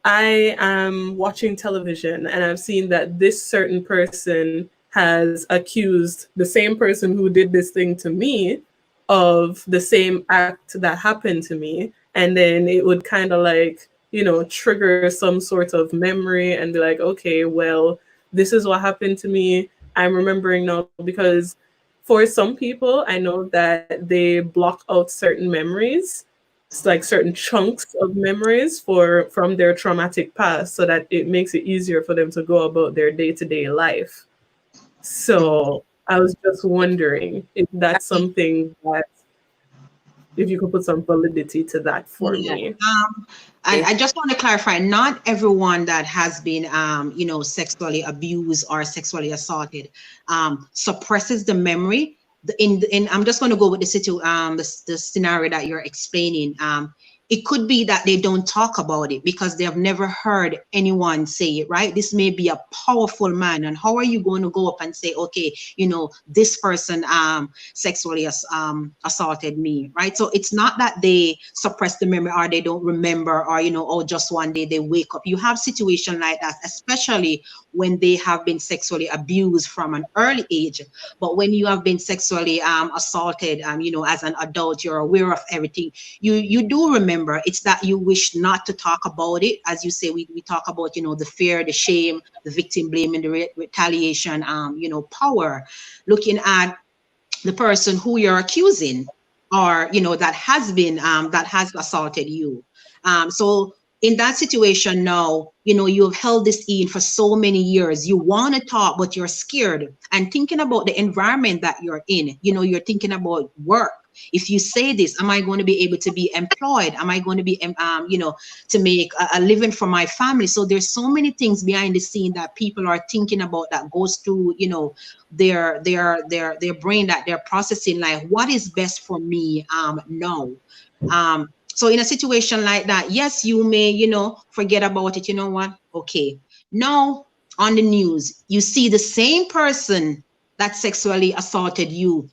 I am watching television and I've seen that this certain person has accused the same person who did this thing to me of the same act that happened to me. And then it would kind of like, you know, trigger some sort of memory and be like, okay, well, this is what happened to me. I'm remembering now, because for some people, I know that they block out certain memories. It's like certain chunks of memories from their traumatic past, so that it makes it easier for them to go about their day-to-day life. So I was just wondering if that's something that, if you could put some validity to that for me. I just want to clarify, not everyone that has been, you know, sexually abused or sexually assaulted suppresses the memory. I'm just going to go with the scenario that you're explaining. It could be that they don't talk about it because they have never heard anyone say it, right? This may be a powerful man, and how are you going to go up and say, okay, you know, this person sexually assaulted me, right? So it's not that they suppress the memory or they don't remember, or, you know, oh, just one day they wake up. You have situations like that, especially when they have been sexually abused from an early age. But when you have been sexually assaulted, you know, as an adult, you're aware of everything. You do remember. It's that you wish not to talk about it. As you say, we talk about, you know, the fear, the shame, the victim blaming, the retaliation, you know, power. Looking at the person who you're accusing, or, you know, that has been that has assaulted you. So in that situation now, you know, you've held this in for so many years. You want to talk, but you're scared. And thinking about the environment that you're in, you know, you're thinking about work. If you say this, am I going to be able to be employed? Am I going to be, you know, to make a living for my family? So there's so many things behind the scene that people are thinking about, that goes through, you know, their brain, that they're processing, like, what is best for me now? So in a situation like that, yes, you may, you know, forget about it. You know what? Okay. Now on the news, you see the same person that sexually assaulted you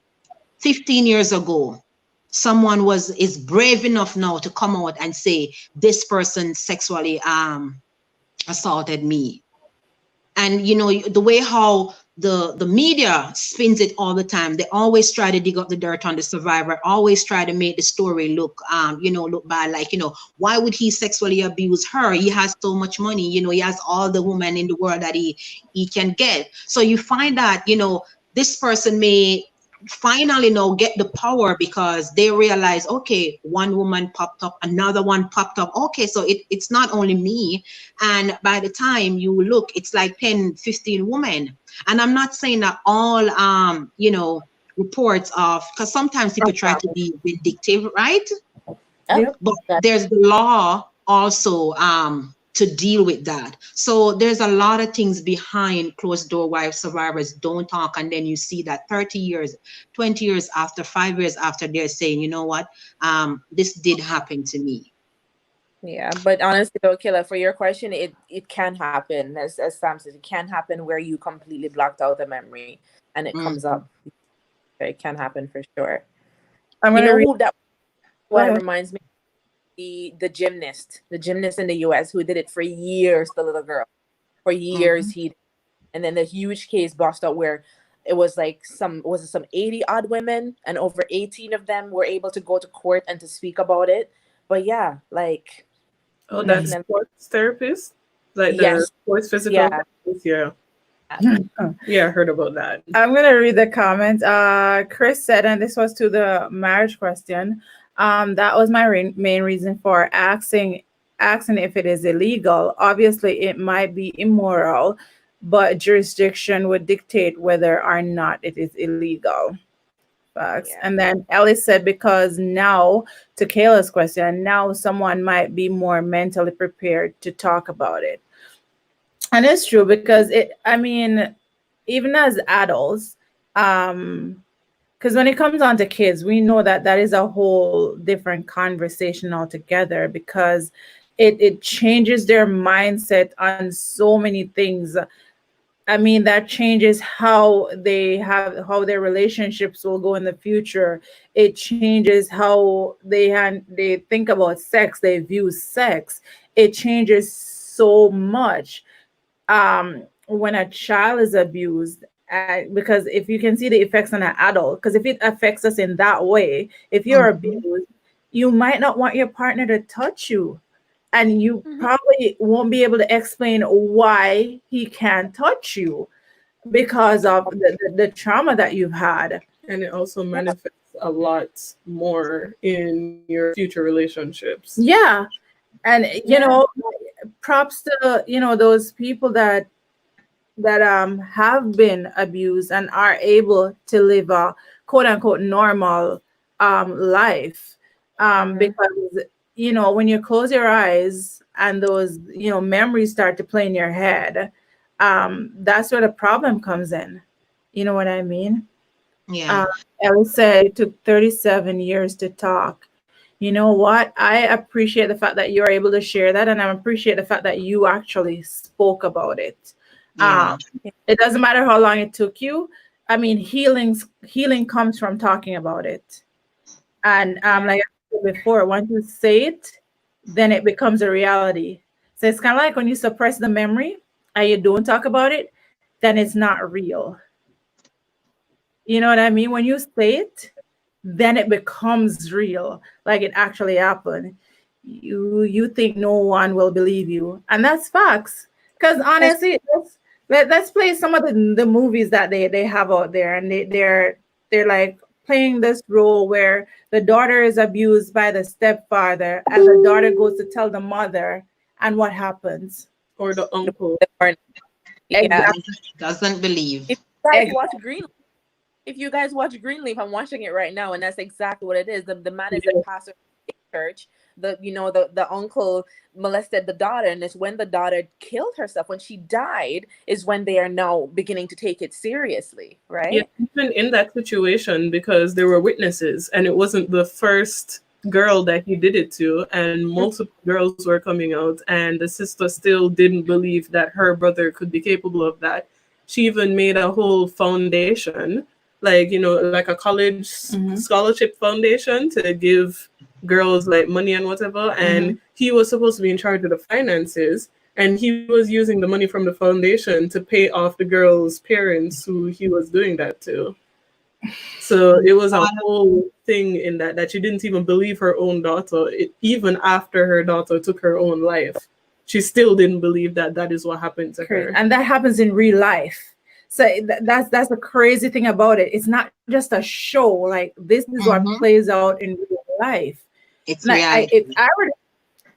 15 years ago. Someone is brave enough now to come out and say, this person sexually assaulted me. And, you know, the way how the media spins it all the time. They always try to dig up the dirt on the survivor, always try to make the story look look bad. Like, why would he sexually abuse her? He has so much money, he has all the women in the world that he can get. So you find that, this person may finally now get the power because they realize, okay, one woman popped up, another one popped up. Okay, so it's not only me. And by the time you look, it's like 10, 15 women. And I'm not saying that all, reports of, because sometimes people try to be vindictive, right? Yep. But there's the law also to deal with that. So there's a lot of things behind closed door wife survivors don't talk. And then you see that 30 years, 20 years after, 5 years after, they're saying, you know what, this did happen to me. Yeah, but honestly though, Kayla, for your question, it can happen. As Sam says, it can happen where you completely blocked out the memory and it comes up. It can happen for sure. I'm You gonna know read. who that Go one ahead. reminds me? The gymnast in the US who did it for years, the little girl. For years and then the huge case bust out where it was like some 80 odd women and over 18 of them were able to go to court and to speak about it. But yeah, like Oh, that's definitely. sports therapist? Like the Yes. sports physical Yeah. therapist? Yeah. Yeah, I heard about that. I'm gonna read the comments. Chris said, and this was to the marriage question. That was my main reason for asking if it is illegal. Obviously, it might be immoral, but jurisdiction would dictate whether or not it is illegal. Facts. Yeah. And then Ellis said, because now, to Kayla's question, now someone might be more mentally prepared to talk about it. And it's true because even as adults, because when it comes on to kids, we know that is a whole different conversation altogether because it changes their mindset on so many things. That changes how their relationships will go in the future. It changes how they think about sex, they view sex. It changes so much when a child is abused, because if you can see the effects on an adult, because if it affects us in that way, if you're abused, you might not want your partner to touch you, and you probably won't be able to explain why he can't touch you because of the trauma that you've had. And it also manifests a lot more in your future relationships. Yeah. And props to those people that have been abused and are able to live a quote unquote normal life, because when you close your eyes and those memories start to play in your head, that's where the problem comes in. You know what I mean? Yeah. Ellie said it took 37 years to talk. You know what? I appreciate the fact that you're able to share that, and I appreciate the fact that you actually spoke about it. Yeah. It doesn't matter how long it took you. Healing comes from talking about it. And like I said before, once you say it, then it becomes a reality. So it's kind of like when you suppress the memory and you don't talk about it, then it's not real. You know what I mean? When you say it, then it becomes real, like it actually happened. You think no one will believe you, and that's facts. Because honestly, let's play some of the movies that they have out there, and they're like playing this role where the daughter is abused by the stepfather, and the daughter goes to tell the mother, and what happens? Or the uncle. Yeah. Doesn't believe. If you guys watch Greenleaf, I'm watching it right now, and that's exactly what it is. The man is a pastor in church. The uncle molested the daughter, and it's when the daughter killed herself, when she died, is when they are now beginning to take it seriously, right? Yeah, even in that situation, because there were witnesses, and it wasn't the first girl that he did it to, and multiple girls were coming out, and the sister still didn't believe that her brother could be capable of that. She even made a whole foundation, like a college scholarship foundation to give girls like money and whatever, and he was supposed to be in charge of the finances, and he was using the money from the foundation to pay off the girl's parents who he was doing that to. So it was a whole thing in that she didn't even believe her own daughter. Even after her daughter took her own life, she still didn't believe that that is what happened to her. And that happens in real life. So that's the crazy thing about it. It's not just a show. Like, this is what plays out in real life. It's Like, reality.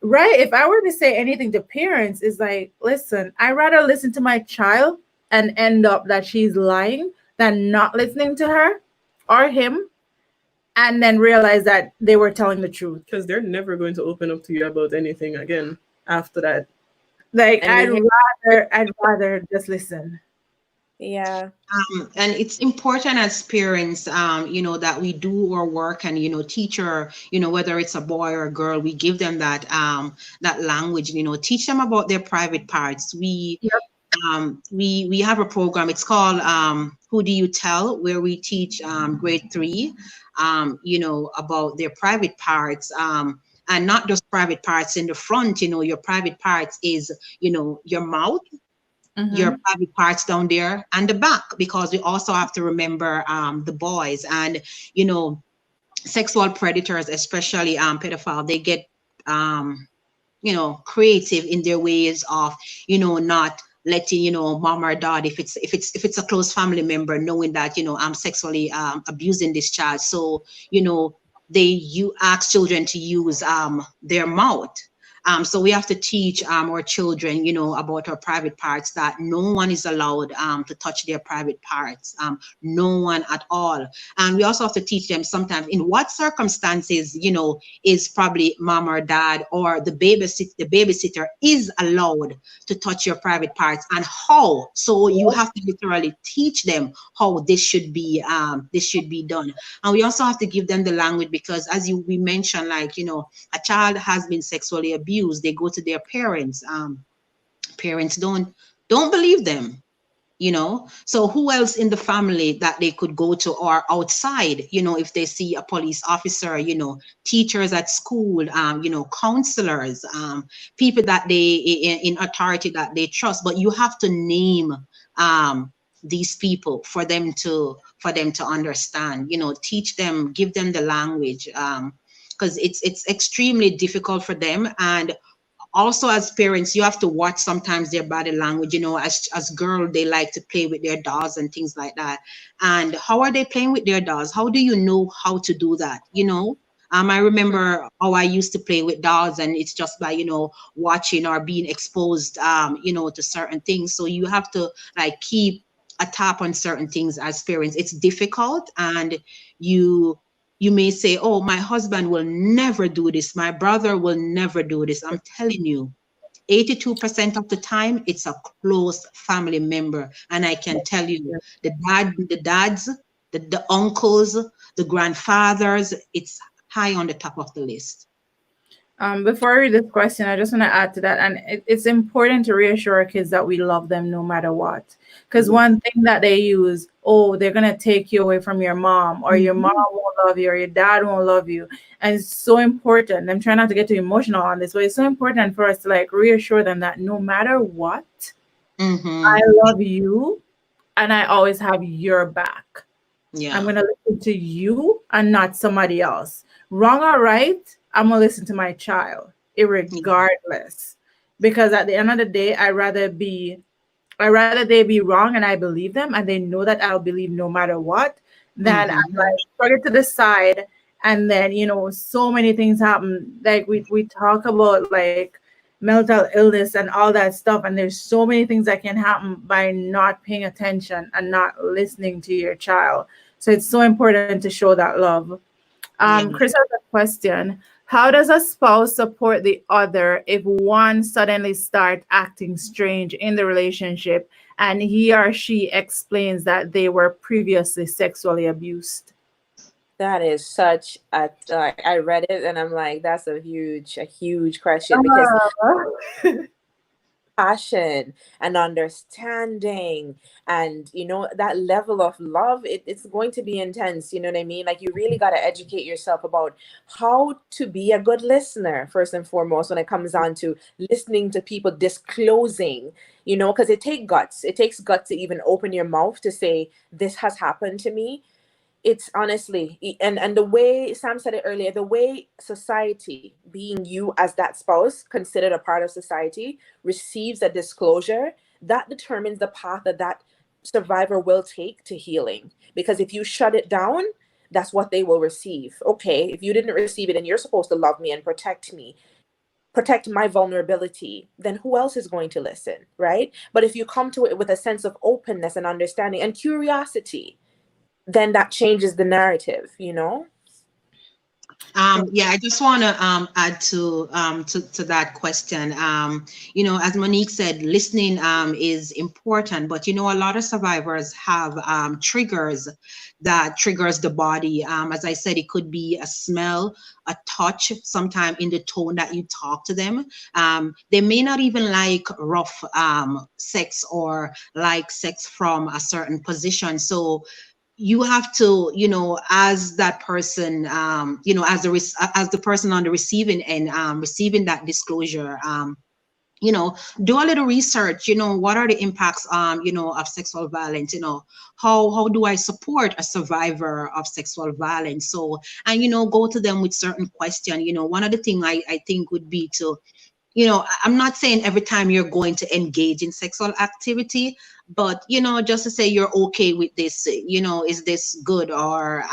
if I were to say anything to parents, is like, listen, I'd rather listen to my child and end up that she's lying than not listening to her or him and then realize that they were telling the truth. Because they're never going to open up to you about anything again after that. Like, I'd rather just listen. Yeah. And it's important as parents, you know, that we do our work and, you know, teacher, you know, whether it's a boy or a girl, we give them that that language, you know, teach them about their private parts. We have a program, it's called Who Do You Tell, where we teach grade 3, you know, about their private parts. And not just private parts in the front, you know, your private parts is, you know, your mouth, your private parts down there, and the back, because we also have to remember the boys. And, you know, sexual predators, especially pedophile, they get you know, creative in their ways of, you know, not letting, you know, mom or dad, if it's a close family member, knowing that, you know, I'm sexually abusing this child. So, you know, you ask children to use their mouth. So we have to teach our children, you know, about our private parts, that no one is allowed to touch their private parts, no one at all. And we also have to teach them sometimes in what circumstances, you know, is probably mom or dad or the babysitter is allowed to touch your private parts, and how. So you have to literally teach them how this should be done. And we also have to give them the language, because as we mentioned, like, you know, a child has been sexually abused, they go to their parents. Parents don't believe them, you know. So who else in the family that they could go to, or outside, you know, if they see a police officer, you know, teachers at school, you know, counselors, people that they in authority that they trust. But you have to name these people for them to understand, you know, teach them, give them the language, because it's extremely difficult for them. And also as parents, you have to watch sometimes their body language, you know. As girls, they like to play with their dolls and things like that. And how are they playing with their dolls? How do you know how to do that, you know? I remember how I used to play with dolls, and it's just by, you know, watching or being exposed, you know, to certain things. So you have to like keep a tap on certain things as parents. It's difficult, and you may say, oh, my husband will never do this, my brother will never do this. I'm telling you, 82% of the time, it's a close family member. And I can tell you, the dads, the uncles, the grandfathers, it's high on the top of the list. Before I read this question, I just want to add to that. And it's important to reassure our kids that we love them no matter what. Because one thing that they use, oh, they're going to take you away from your mom, or your mom won't love you, or your dad won't love you. And it's so important. I'm trying not to get too emotional on this, but it's so important for us to like reassure them that no matter what, I love you and I always have your back. Yeah. I'm going to listen to you and not somebody else. Wrong or right, I'm going to listen to my child, irregardless. Because at the end of the day, I'd rather they be wrong and I believe them, and they know that I'll believe no matter what, than I'm like put it to the side, and then, you know, so many things happen. Like we talk about like mental illness and all that stuff, and there's so many things that can happen by not paying attention and not listening to your child. So it's so important to show that love. Chris has a question. How does a spouse support the other if one suddenly starts acting strange in the relationship and he or she explains that they were previously sexually abused? That is such a I read it and I'm like, that's a huge question, because passion and understanding, and that level of love, it's going to be intense. You know what I mean? Like, you really got to educate yourself about how to be a good listener, first and foremost, when it comes on to listening to people disclosing, because it takes guts to even open your mouth to say, this has happened to me. It's honestly, and the way Sam said it earlier, the way society, being you as that spouse considered a part of society, receives a disclosure, that determines the path that survivor will take to healing. Because if you shut it down, that's what they will receive. Okay, if you didn't receive it and you're supposed to love me and protect me, protect my vulnerability, then who else is going to listen, right? But if you come to it with a sense of openness and understanding and curiosity, then that changes the narrative. Yeah, I just want to add to that question. As Monique said, listening is important, but a lot of survivors have triggers that triggers the body. As I said, it could be a smell, a touch, sometime in the tone that you talk to them. They may not even like rough sex or like sex from a certain position. So you have to, as that person, as the person on the receiving end, receiving that disclosure, do a little research. What are the impacts, of sexual violence? How do I support a survivor of sexual violence? So, and go to them with certain questions. One of the things I think would be to, I'm not saying every time you're going to engage in sexual activity, but, just to say you're okay with this, is this good? Or,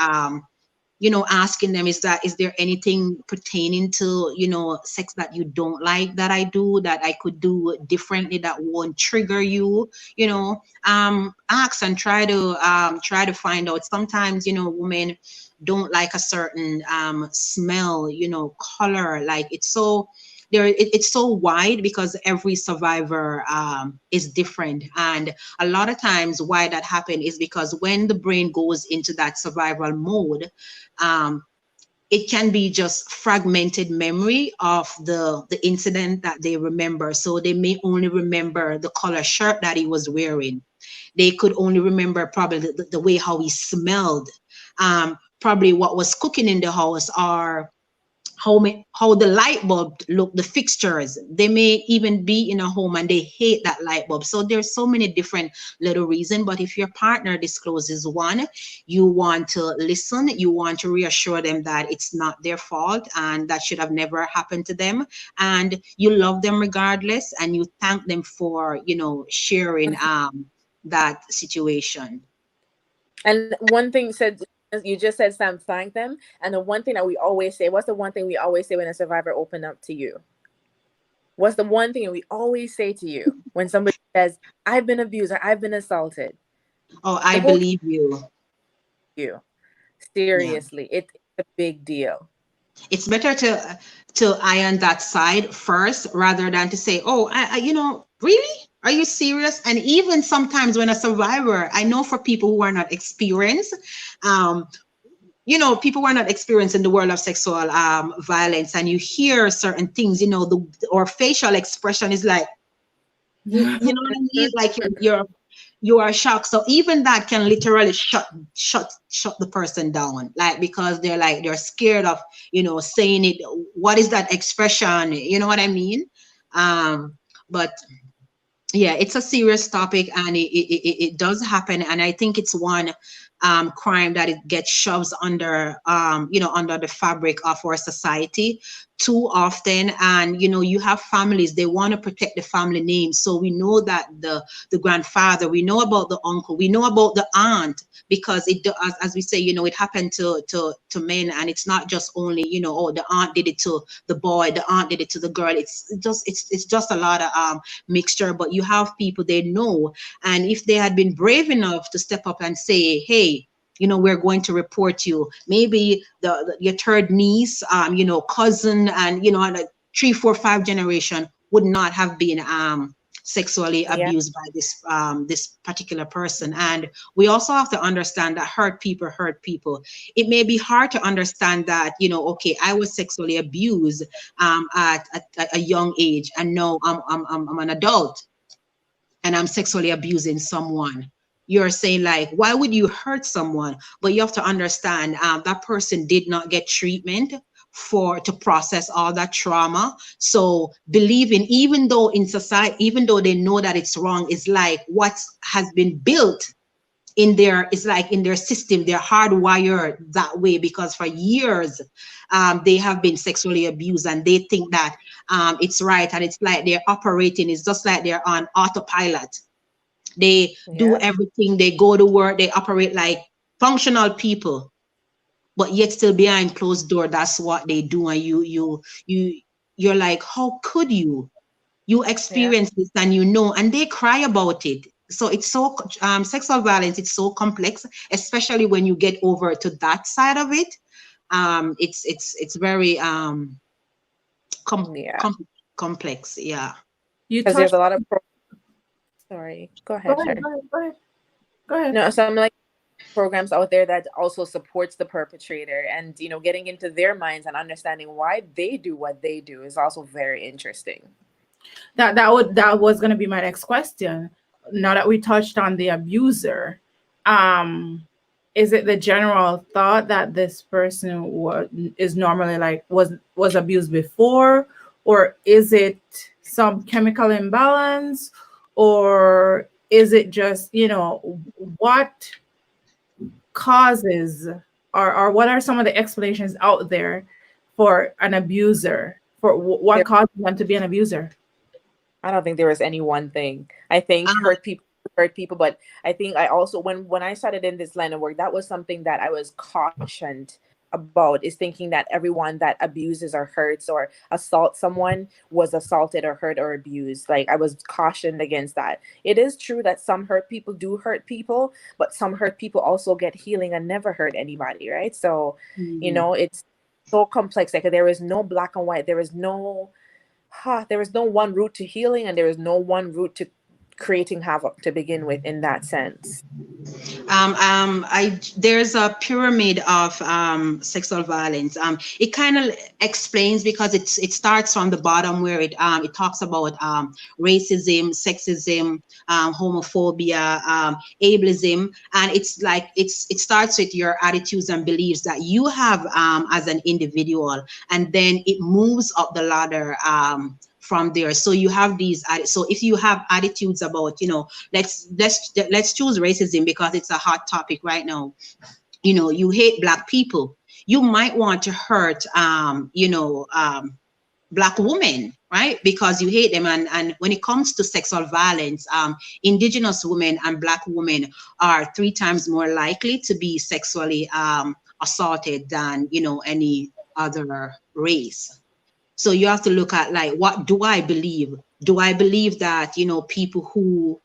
asking them, is there anything pertaining to, sex that you don't like that I do, that I could do differently that won't trigger you, ask and try to find out. Sometimes, women don't like a certain smell, color, like it's so wide because every survivor is different. And a lot of times why that happens is because when the brain goes into that survival mode, it can be just fragmented memory of the incident that they remember. So they may only remember the color shirt that he was wearing. They could only remember probably the way how he smelled, probably what was cooking in the house, or how the light bulb look, the fixtures. They may even be in a home and they hate that light bulb. So there's so many different little reasons. But if your partner discloses one, you want to listen, you want to reassure them that it's not their fault and that should have never happened to them, and you love them regardless, and you thank them for sharing that situation. And one thing you just said, Sam, thank them. And the one thing that we always say, what's the one thing we always say when a survivor open up to you? What's the one thing we always say to you when somebody says, I've been abused or I've been assaulted? Oh, I believe you. Seriously, yeah. It's a big deal. It's better to iron that side first rather than to say, oh, really? Are you serious? And even sometimes when a survivor, I know for people who are not experienced, people who are not experienced in the world of sexual violence, and you hear certain things, or facial expression is like, you know what I mean? Like you are shocked. So even that can literally shut the person down, like, because they're scared of, saying it. What is that expression? You know what I mean? But yeah, it's a serious topic, and it does happen. And I think it's one crime that it gets shoved under, under the fabric of our society too often. And you have families, they want to protect the family name. So we know that the grandfather, we know about the uncle, we know about the aunt, because it, as we say, it happened to men. And it's not just only, oh, the aunt did it to the boy, the aunt did it to the girl. It's just a lot of mixture. But you have people, they know, and if they had been brave enough to step up and say, hey, we're going to report you. Maybe your third niece, cousin, and, like 3, 4, 5 generation would not have been sexually Yeah. abused by this particular person. And we also have to understand that hurt people. It may be hard to understand that, okay, I was sexually abused at a young age, and now I'm an adult and I'm sexually abusing someone. You're saying, like, why would you hurt someone? But you have to understand that person did not get treatment to process all that trauma. So believing, even though in society, even though they know that it's wrong, it's like what has been built in their, it's like in their system, they're hardwired that way, because for years they have been sexually abused, and they think that it's right, and it's like they're operating, it's just like they're on autopilot. They do everything, they go to work, they operate like functional people, but yet still behind closed door, that's what they do. And you're like, how could you experience this, and and they cry about it. So it's so sexual violence, it's so complex, especially when you get over to that side of it. It's very complex. Yeah. Because there's a lot of sorry, go ahead. Go ahead. No, some like programs out there that also supports the perpetrator, and getting into their minds and understanding why they do what they do is also very interesting. That was going to be my next question. Now that we touched on the abuser, is it the general thought that this person is normally like was abused before, or is it some chemical imbalance, or is it just what causes, or what are some of the explanations out there for an abuser, for what causes them to be an abuser? I don't think there was any one thing. I think hurt people, but I think I also, when I started in this line of work, that was something that I was cautioned about, is thinking that everyone that abuses or hurts or assaults someone was assaulted or hurt or abused. Like, I was cautioned against that. It is true that some hurt people do hurt people, but some hurt people also get healing and never hurt anybody, right? So, it's so complex. Like, there is no black and white. There is no one route to healing, and there is no one route to creating havoc to begin with, in that sense. There's a pyramid of sexual violence. It kind of explains, because it starts from the bottom, where it talks about racism, sexism, homophobia, ableism, and it's like it starts with your attitudes and beliefs that you have as an individual, and then it moves up the ladder from there. So you have these, so if you have attitudes about, let's choose racism, because it's a hot topic right now. You hate Black people, you might want to hurt Black women, right? Because you hate them. And when it comes to sexual violence, Indigenous women and Black women are 3 times more likely to be sexually assaulted than any other race. So you have to look at, like, what do I believe? Do I believe that, people who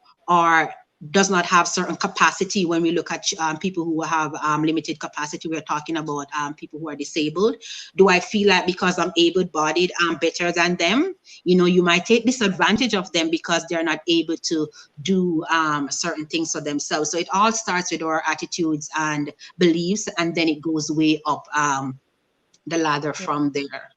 does not have certain capacity, when we look at people who have limited capacity, we're talking about people who are disabled. Do I feel like because I'm able-bodied, I'm better than them? You might take disadvantage of them because they're not able to do certain things for themselves. So it all starts with our attitudes and beliefs, and then it goes way up the ladder from there.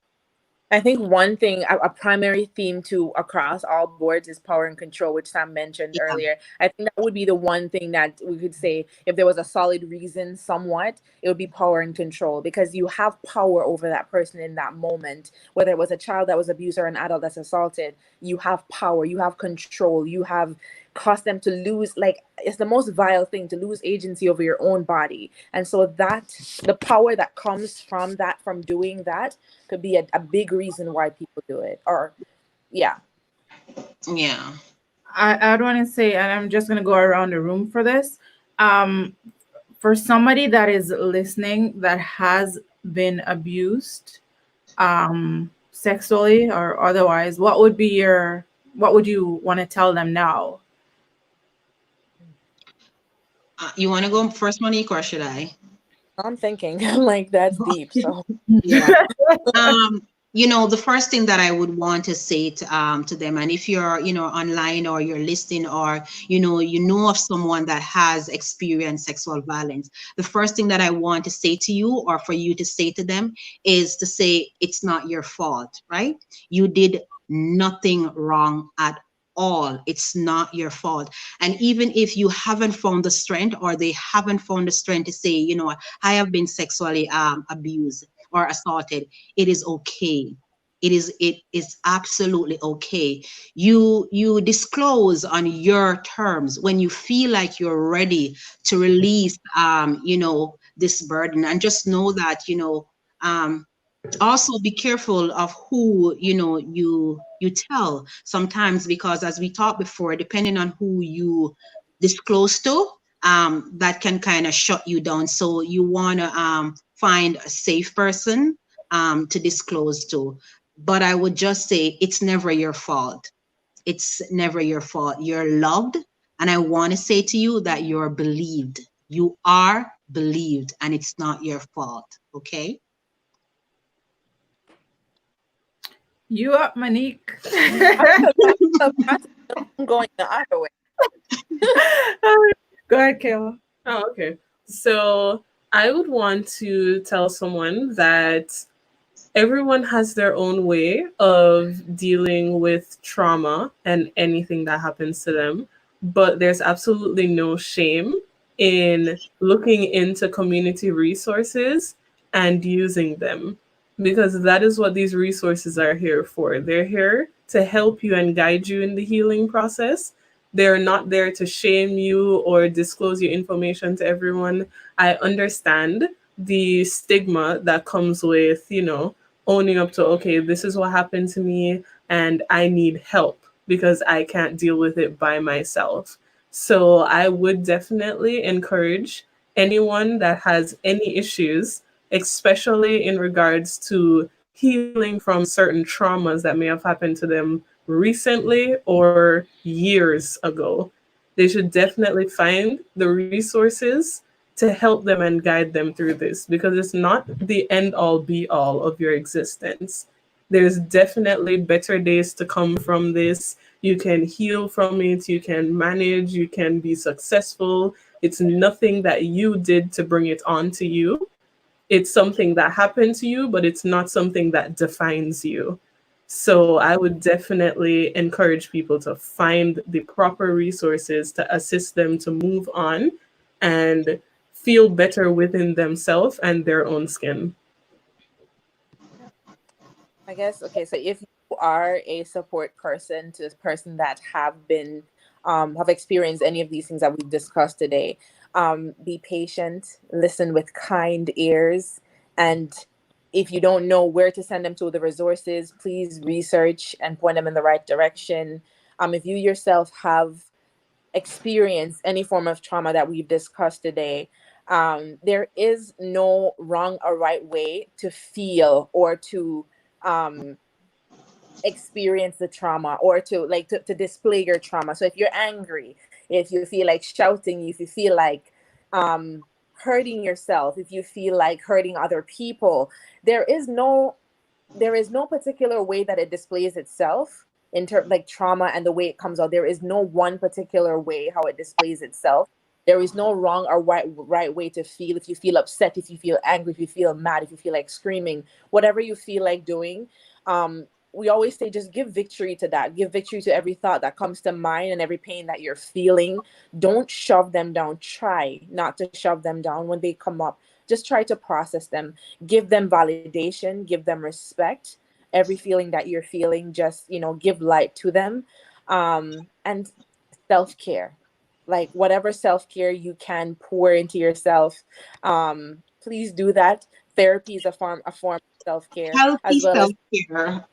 I think one thing, a primary theme across all boards, is power and control, which Sam mentioned earlier. I think that would be the one thing that we could say, if there was a solid reason somewhat, it would be power and control, because you have power over that person in that moment. Whether it was a child that was abused or an adult that's assaulted, you have power, you have control, you have caused them to lose, like, it's the most vile thing, to lose agency over your own body. And so that the power that comes from doing that could be a big reason why people do it. Or I'd want to say, and I'm just going to go around the room for this, for somebody that is listening that has been abused sexually or otherwise, what would you want to tell them now? You want to go first, Monique, or should I? I'm thinking, like, that's deep. So the first thing that I would want to say to them, and if you're, online or you're listening, or, you know of someone that has experienced sexual violence, the first thing that I want to say to you, or for you to say to them, is to say it's not your fault, right? You did nothing wrong at all. It's not your fault. And even if you haven't found the strength, or they haven't found the strength to say, I have been sexually abused or assaulted, it is okay. It is absolutely okay. You disclose on your terms when you feel like you're ready to release this burden. And just know that, um also be careful of who you tell sometimes, because as we talked before, depending on who you disclose to, that can kind of shut you down. So you want to find a safe person to disclose to. But I would just say it's never your fault. It's never your fault. You're loved, and I want to say to you that you're believed. You are believed, and it's not your fault. Okay. You up, Monique? I'm going the other way. Go ahead, Kayla. Oh, okay. So I would want to tell someone that everyone has their own way of dealing with trauma and anything that happens to them, but there's absolutely no shame in looking into community resources and using them, because that is what these resources are here for. They're here to help you and guide you in the healing process. They're not there to shame you or disclose your information to everyone. I understand the stigma that comes with, owning up to, okay, this is what happened to me and I need help because I can't deal with it by myself. So I would definitely encourage anyone that has any issues, especially in regards to healing from certain traumas that may have happened to them recently or years ago. They should definitely find the resources to help them and guide them through this, because it's not the end all be all of your existence. There's definitely better days to come from this. You can heal from it, you can manage, you can be successful. It's nothing that you did to bring it on to you. It's something that happened to you, but it's not something that defines you. So I would definitely encourage people to find the proper resources to assist them to move on and feel better within themselves and their own skin. I guess, okay, so if you are a support person to this person that have experienced any of these things that we've discussed today, be patient, listen with kind ears, and if you don't know where to send them to the resources, please research and point them in the right direction. If you yourself have experienced any form of trauma that we've discussed today, there is no wrong or right way to feel or to experience the trauma, or to display your trauma. So if you're angry, if you feel like shouting, if you feel like hurting yourself, if you feel like hurting other people, there is no particular way that it displays itself in terms like trauma and the way it comes out. There is no one particular way how it displays itself. There is no wrong or right way to feel. If you feel upset, if you feel angry, if you feel mad, if you feel like screaming, whatever you feel like doing, we always say just give victory to that. Give victory to every thought that comes to mind and every pain that you're feeling. Don't shove them down. Try not to shove them down when they come up. Just try to process them. Give them validation. Give them respect. Every feeling that you're feeling, just, give light to them. And self-care. Like whatever self-care you can pour into yourself, please do that. Therapy is a form of self-care, Healthy as well as self-care.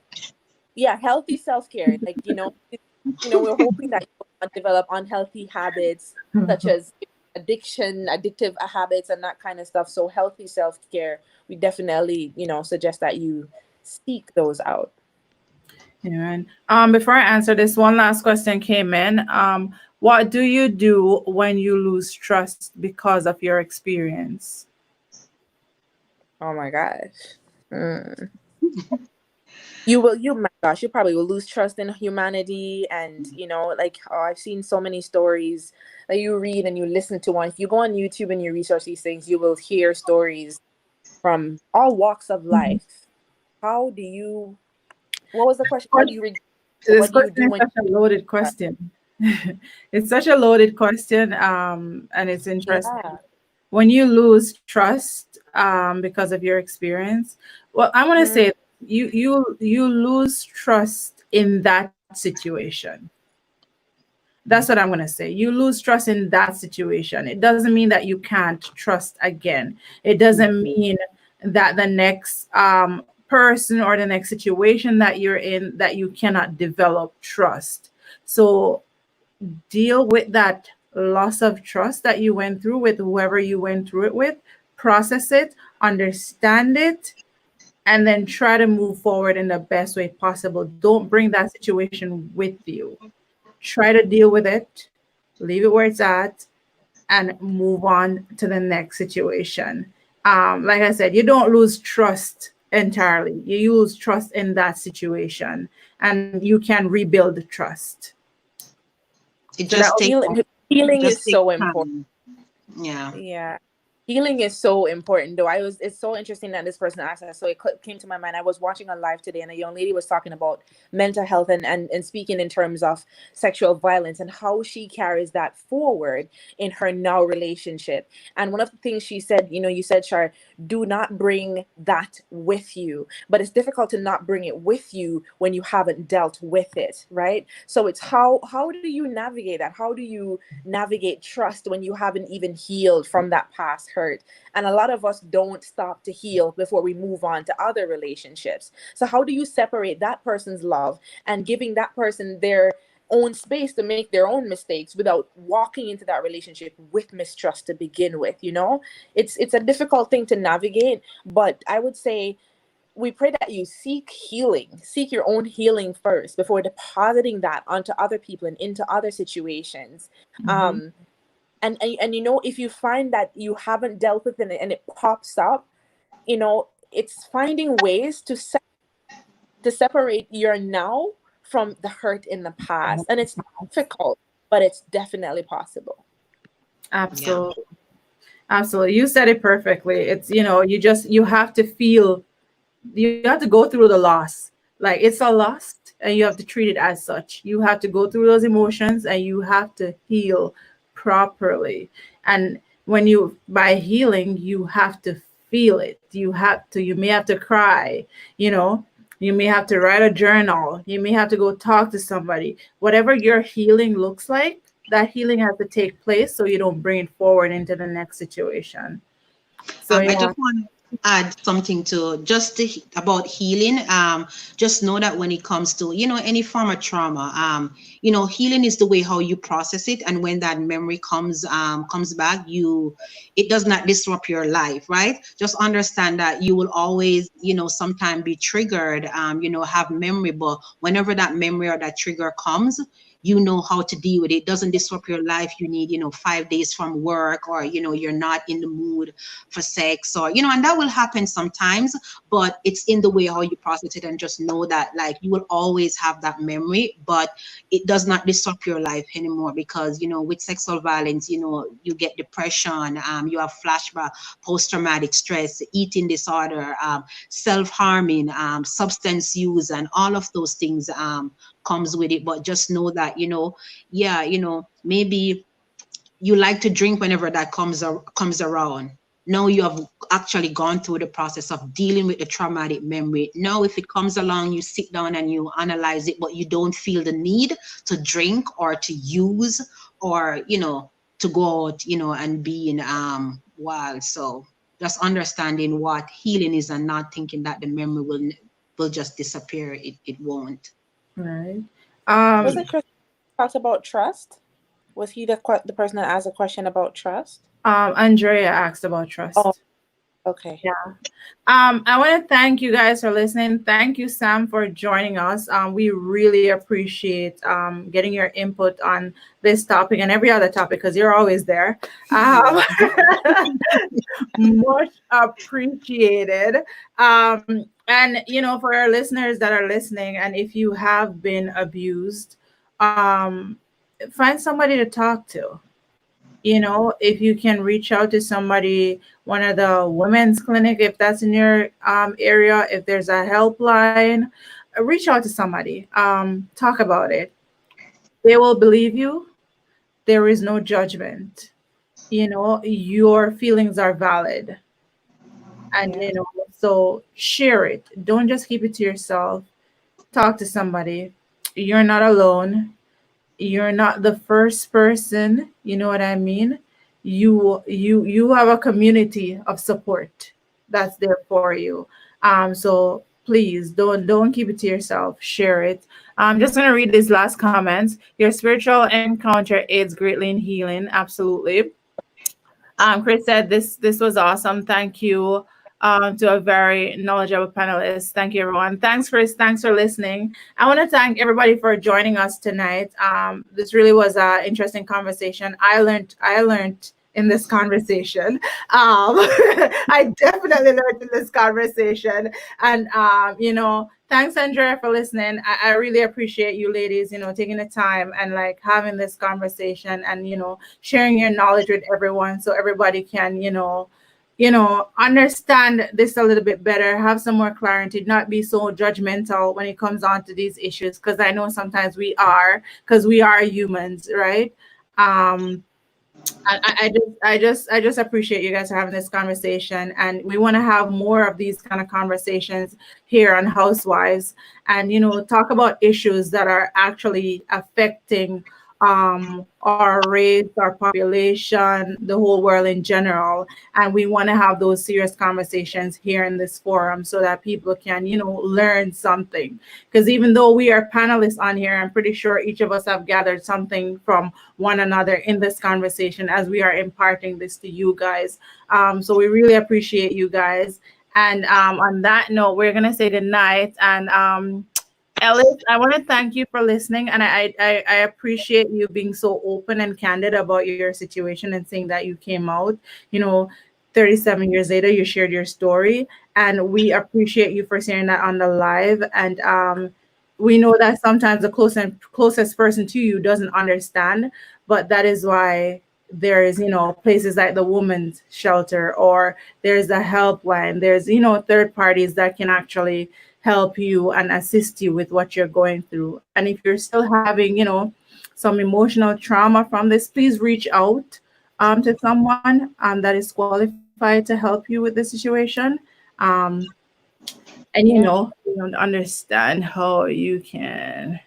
healthy self-care. Like, we're hoping that you will develop unhealthy habits such as addictive habits and that kind of stuff. So healthy self-care, we definitely, suggest that you seek those out. Yeah, and before I answer this, one last question came in. What do you do when you lose trust because of your experience? Oh my gosh. my gosh, you probably will lose trust in humanity. And like, I've seen so many stories that you read and you listen to one. If you go on YouTube and you research these things, you will hear stories from all walks of life. How do you, what was the question? How do you This what do you question do is when such a loaded question. It's such a loaded question, and it's interesting. yeah. When you lose trust because of your experience, well, I want to Mhm. say you lose trust in that situation. That's what I'm going to say. You lose trust in that situation. It doesn't mean that you can't trust again. It doesn't mean that the next person or the next situation that you're in that you cannot develop trust. So deal with that loss of trust that you went through with whoever you went through it with, process it, understand it, and then try to move forward in the best way possible. Don't bring that situation with you. Try to deal with it, leave it where it's at, and move on to the next situation. Like I said, you don't lose trust entirely. You lose trust in that situation, and you can rebuild the trust. It So that just would be takes Healing is take so important. time. Yeah. Yeah. Healing is so important though. It's so interesting that this person asked that. So it came to my mind. I was watching a live today and a young lady was talking about mental health and speaking in terms of sexual violence and how she carries that forward in her now relationship. And one of the things she said, you said, Shar, do not bring that with you. But it's difficult to not bring it with you when you haven't dealt with it, right? So it's how do you navigate that? How do you navigate trust when you haven't even healed from that past hurt? And a lot of us don't stop to heal before we move on to other relationships. So how do you separate that person's love and giving that person their own space to make their own mistakes without walking into that relationship with mistrust to begin with? It's a difficult thing to navigate, but I would say we pray that you seek your own healing first before depositing that onto other people and into other situations. Mhm. um and if you find that you haven't dealt with it and it pops up, it's finding ways to separate your now from the hurt in the past. And it's difficult, but it's definitely possible. Yeah. Absolutely. Absolutely. You said it perfectly. It's, you have to feel, you have to go through the loss. Like it's a loss and you have to treat it as such. You have to go through those emotions and you have to heal properly. And by healing, you have to feel it. You may have to cry, you know, you may have to write a journal. You may have to go talk to somebody. Whatever your healing looks like, that healing has to take place so you don't bring it forward into the next situation. So I yeah. just want to add something to about healing. Just know that when it comes to, any form of trauma, healing is the way how you process it. And when that memory comes back, it does not disrupt your life, right? Just understand that you will always, sometime be triggered, have memory, but whenever that memory or that trigger comes, you know how to deal with it. It doesn't disrupt your life. You need, 5 days from work, or, you're not in the mood for sex, or, and that will happen sometimes, but it's in the way how you process it. And just know that, like, you will always have that memory, but it does not disrupt your life anymore. Because, with sexual violence, you get depression, you have flashback, post-traumatic stress, eating disorder, self-harming, substance use, and all of those things comes with it. But just know that, yeah, maybe you like to drink whenever that comes around. Now you have actually gone through the process of dealing with the traumatic memory. Now, if it comes along, you sit down and you analyze it, but you don't feel the need to drink or to use, or, to go out, and be in wild. So just understanding what healing is, and not thinking that the memory will just disappear. It won't. Right. Was Um, it Chris who talked about trust? Was he the person that asked a question about trust? Andrea asked about Oh, trust. Okay. Yeah. I want to thank you guys for listening. Thank you, Sam, for joining us. We really appreciate getting your input on this topic and every other topic because you're always there. Um, much appreciated. And for our listeners that are listening, and if you have been abused, find somebody to talk to. If you can reach out to somebody, one of the women's clinic, if that's in your area, if there's a helpline, reach out to somebody. Talk about it. They will believe you. There is no judgment. Your feelings are valid. And, Yeah. so share it. Don't just keep it to yourself. Talk to somebody. You're not alone. You're not the first person, you know what I mean? You have a community of support that's there for you. So please don't keep it to yourself. Share it. I'm just gonna read these last comments. Your spiritual encounter aids greatly in healing. Absolutely. Chris said this was awesome. Thank you to a very knowledgeable panelist. Thank you, everyone. Thanks, Chris. Thanks for listening. I want to thank everybody for joining us tonight. This really was an interesting conversation. I learned in this conversation. I definitely learned in this conversation. And thanks, Andrea, for listening. I really appreciate you ladies, taking the time and like having this conversation and sharing your knowledge with everyone so everybody can understand this a little bit better, have some more clarity, not be so judgmental when it comes on to these issues, because I know sometimes we are, because we are humans, right? um I just appreciate you guys for having this conversation, and we want to have more of these kind of conversations here on Housewives, and talk about issues that are actually affecting our race, our population, the whole world in general, and we want to have those serious conversations here in this forum so that people can learn something. Because even though we are panelists on here, I'm pretty sure each of us have gathered something from one another in this conversation as we are imparting this to you guys. So we really appreciate you guys. And on that note, we're gonna say good night. And Ellis, I want to thank you for listening, and I appreciate you being so open and candid about your situation and saying that you came out. You know, 37 years later, you shared your story, and we appreciate you for sharing that on the live. And we know that sometimes the closest person to you doesn't understand, but that is why there is places like the women's shelter, or there's a helpline, there's third parties that can actually help you and assist you with what you're going through. And if you're still having some emotional trauma from this, please reach out to someone that is qualified to help you with the situation. um, and Yeah. you don't understand how you can.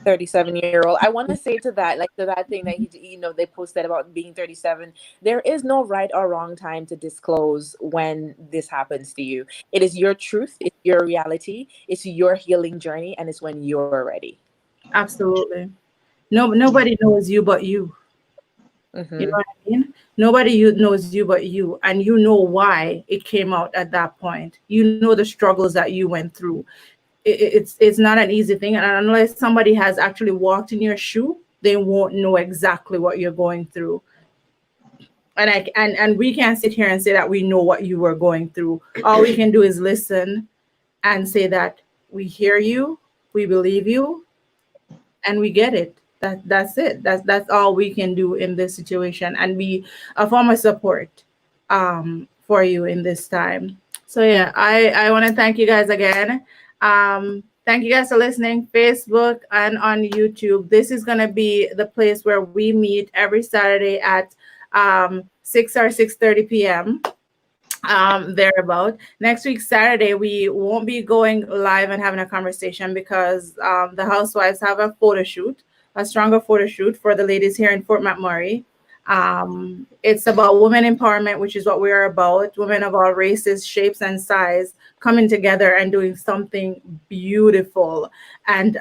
37-year-old. I want to say to that, like to that thing that they posted about being 37. There is no right or wrong time to disclose when this happens to you. It is your truth, it's your reality, it's your healing journey, and it's when you're ready. Absolutely. Nobody knows you but you. You know Hmm. what I mean? Nobody knows you but you, and you know why it came out at that point. You know the struggles that you went through. It's not an easy thing, and unless somebody has actually walked in your shoe, they won't know exactly what you're going through. And we can't sit here and say that we know what you were going through. All we can do is listen and say that we hear you, we believe you, and we get it. That's it. That's all we can do in this situation, and be a form of support for you in this time. So yeah, I want to thank you guys again. Thank you guys for listening, Facebook and on YouTube. This is gonna be the place where we meet every Saturday at 6 or 6:30 p.m. Thereabout. Next week, Saturday, we won't be going live and having a conversation because the housewives have a photo shoot, a stronger photo shoot for the ladies here in Fort McMurray. It's about women empowerment, which is what we are about. Women of all races, shapes, and size coming together and doing something beautiful. And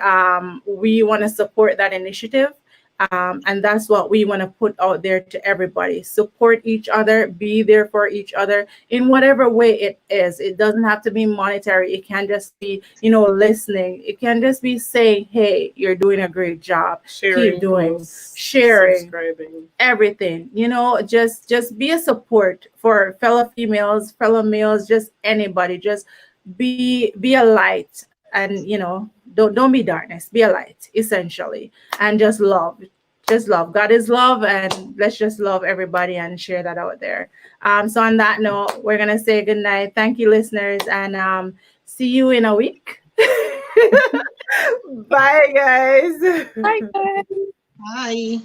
we want to support that initiative. And that's what we want to put out there to everybody. Support each other, be there for each other in whatever way it is. It doesn't have to be monetary. It can just be, listening. It can just be saying, hey, you're doing a great job. Sharing Keep doing, posts, sharing, subscribing. everything. Just be a support for fellow females, fellow males, just anybody. Just be a light, and don't be darkness. Be a light, essentially, and just love. Just love. God is love, and let's just love everybody and share that out there. So on that note, we're gonna say good night. Thank you, listeners, and see you in a week. Bye, guys. Bye, guys. Bye.